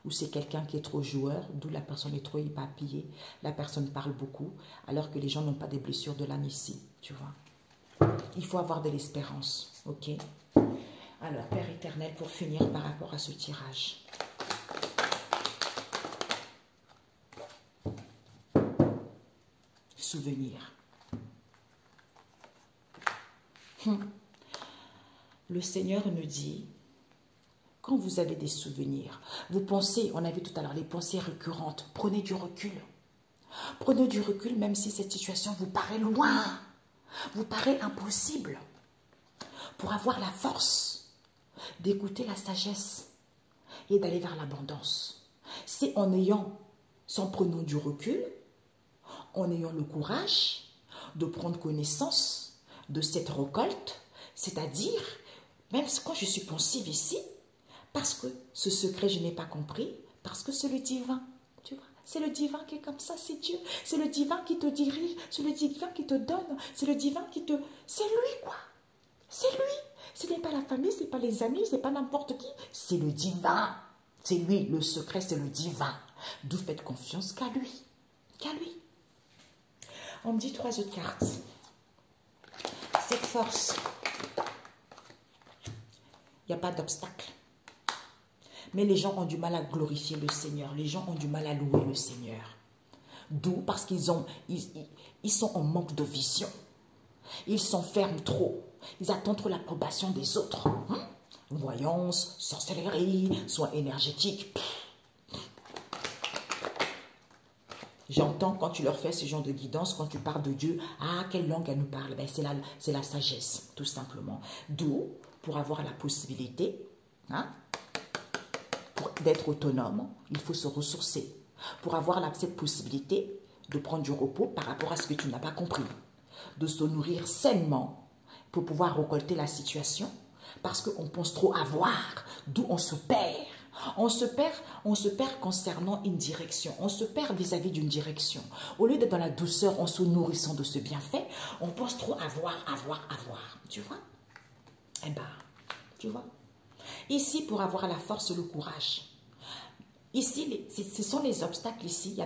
Ou c'est quelqu'un qui est trop joueur, d'où la personne est trop éparpillée. La personne parle beaucoup, alors que les gens n'ont pas des blessures de l'âme ici, tu vois. Il faut avoir de l'espérance, ok? Alors, Père éternel, pour finir par rapport à ce tirage. Souvenir. Le Seigneur nous dit, quand vous avez des souvenirs, vous pensez, on a vu tout à l'heure, les pensées récurrentes, prenez du recul. Prenez du recul même si cette situation vous paraît loin, vous paraît impossible. Pour avoir la force d'écouter la sagesse et d'aller vers l'abondance. C'est en prenant du recul, en ayant le courage de prendre connaissance de cette récolte, c'est-à-dire, même quand je suis pensive ici, parce que ce secret, je n'ai pas compris, parce que c'est le divin, tu vois. C'est le divin qui est comme ça, c'est Dieu. C'est le divin qui te dirige, c'est le divin qui te donne, c'est le divin qui te... C'est lui, quoi. C'est lui. Ce n'est pas la famille, ce n'est pas les amis, ce n'est pas n'importe qui. C'est le divin. C'est lui, le secret, c'est le divin. D'où faites confiance qu'à lui. Qu'à lui. On me dit 3 autres cartes. Cette force, il n'y a pas d'obstacle. Mais les gens ont du mal à glorifier le Seigneur. Les gens ont du mal à louer le Seigneur. D'où? Parce qu'ils sont en manque de vision. Ils s'enferment trop. Ils attendent trop l'approbation des autres. Voyance, sorcellerie, soins énergétiques. J'entends quand tu leur fais ce genre de guidance, quand tu parles de Dieu, quelle langue elle nous parle? Ben, c'est la sagesse, tout simplement. D'où, pour avoir la possibilité d'être autonome, il faut se ressourcer. Pour avoir cette possibilité de prendre du repos par rapport à ce que tu n'as pas compris. De se nourrir sainement pour pouvoir récolter la situation. Parce qu'on pense trop avoir, d'où on se perd. On se perd concernant une direction. On se perd vis-à-vis d'une direction. Au lieu d'être dans la douceur en se nourrissant de ce bienfait, on pense trop avoir. Tu vois? Eh bien, tu vois? Ici, pour avoir la force et le courage. Ici, ce sont les obstacles ici.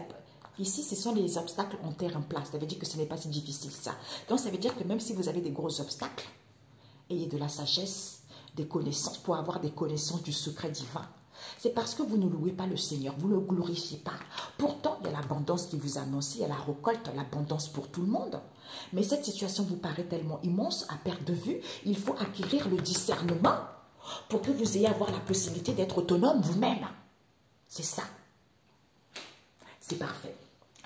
Ici, ce sont les obstacles en terre en place. Ça veut dire que ce n'est pas si difficile ça. Donc, ça veut dire que même si vous avez des gros obstacles, ayez de la sagesse, des connaissances, pour avoir des connaissances du secret divin. C'est parce que vous ne louez pas le Seigneur, vous ne le glorifiez pas. Pourtant, il y a l'abondance qui vous annonce, il y a la récolte, l'abondance pour tout le monde. Mais cette situation vous paraît tellement immense, à perte de vue, il faut acquérir le discernement pour que vous ayez avoir la possibilité d'être autonome vous-même. C'est ça. C'est parfait.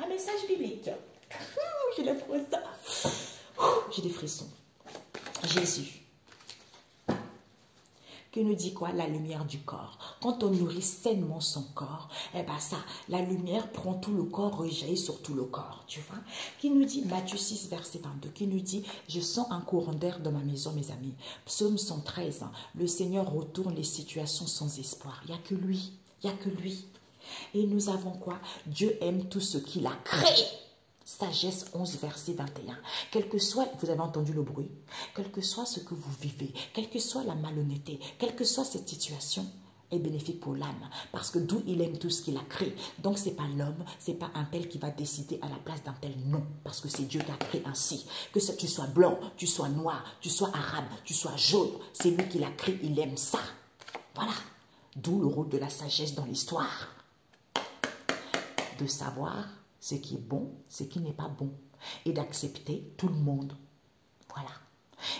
Un message biblique. J'ai des frissons. J'ai des frissons. Jésus. Qui nous dit quoi? La lumière du corps. Quand on nourrit sainement son corps, eh ben ça, la lumière prend tout le corps, rejaillit sur tout le corps, tu vois. Qui nous dit, Matthieu 6, verset 22, qui nous dit, je sens un courant d'air dans ma maison, mes amis. Psaume 113, le Seigneur retourne les situations sans espoir. Il n'y a que lui, il n'y a que lui. Et nous avons quoi? Dieu aime tout ce qu'il a créé. Sagesse 11, verset 21. Quel que soit, vous avez entendu le bruit, quel que soit ce que vous vivez, quelle que soit la malhonnêteté, quelle que soit cette situation, est bénéfique pour l'âme. Parce que d'où il aime tout ce qu'il a créé. Donc, ce n'est pas l'homme, ce n'est pas un tel qui va décider à la place d'un tel. Non, parce que c'est Dieu qui a créé ainsi. Que tu sois blanc, tu sois noir, tu sois arabe, tu sois jaune, c'est lui qui l'a créé, il aime ça. Voilà. D'où le rôle de la sagesse dans l'histoire. De savoir ce qui est bon, ce qui n'est pas bon. Et d'accepter tout le monde. Voilà.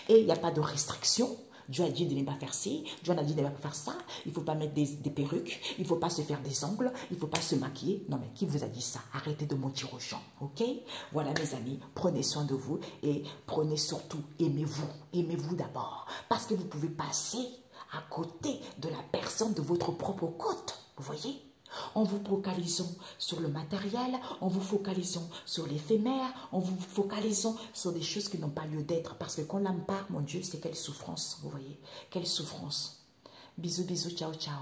Et il n'y a pas de restriction. Dieu a dit de ne pas faire ci, Dieu a dit de ne pas faire ça. Il ne faut pas mettre des perruques, il ne faut pas se faire des ongles, il ne faut pas se maquiller. Non mais qui vous a dit ça? Arrêtez de mentir aux gens, ok? Voilà mes amis, prenez soin de vous et prenez surtout, aimez-vous. Aimez-vous d'abord. Parce que vous pouvez passer à côté de la personne de votre propre côte. Vous voyez? En vous focalisant sur le matériel, en vous focalisant sur l'éphémère, en vous focalisant sur des choses qui n'ont pas lieu d'être. Parce que quand l'âme part, mon Dieu, c'est quelle souffrance, vous voyez? Quelle souffrance. Bisous, bisous, ciao, ciao.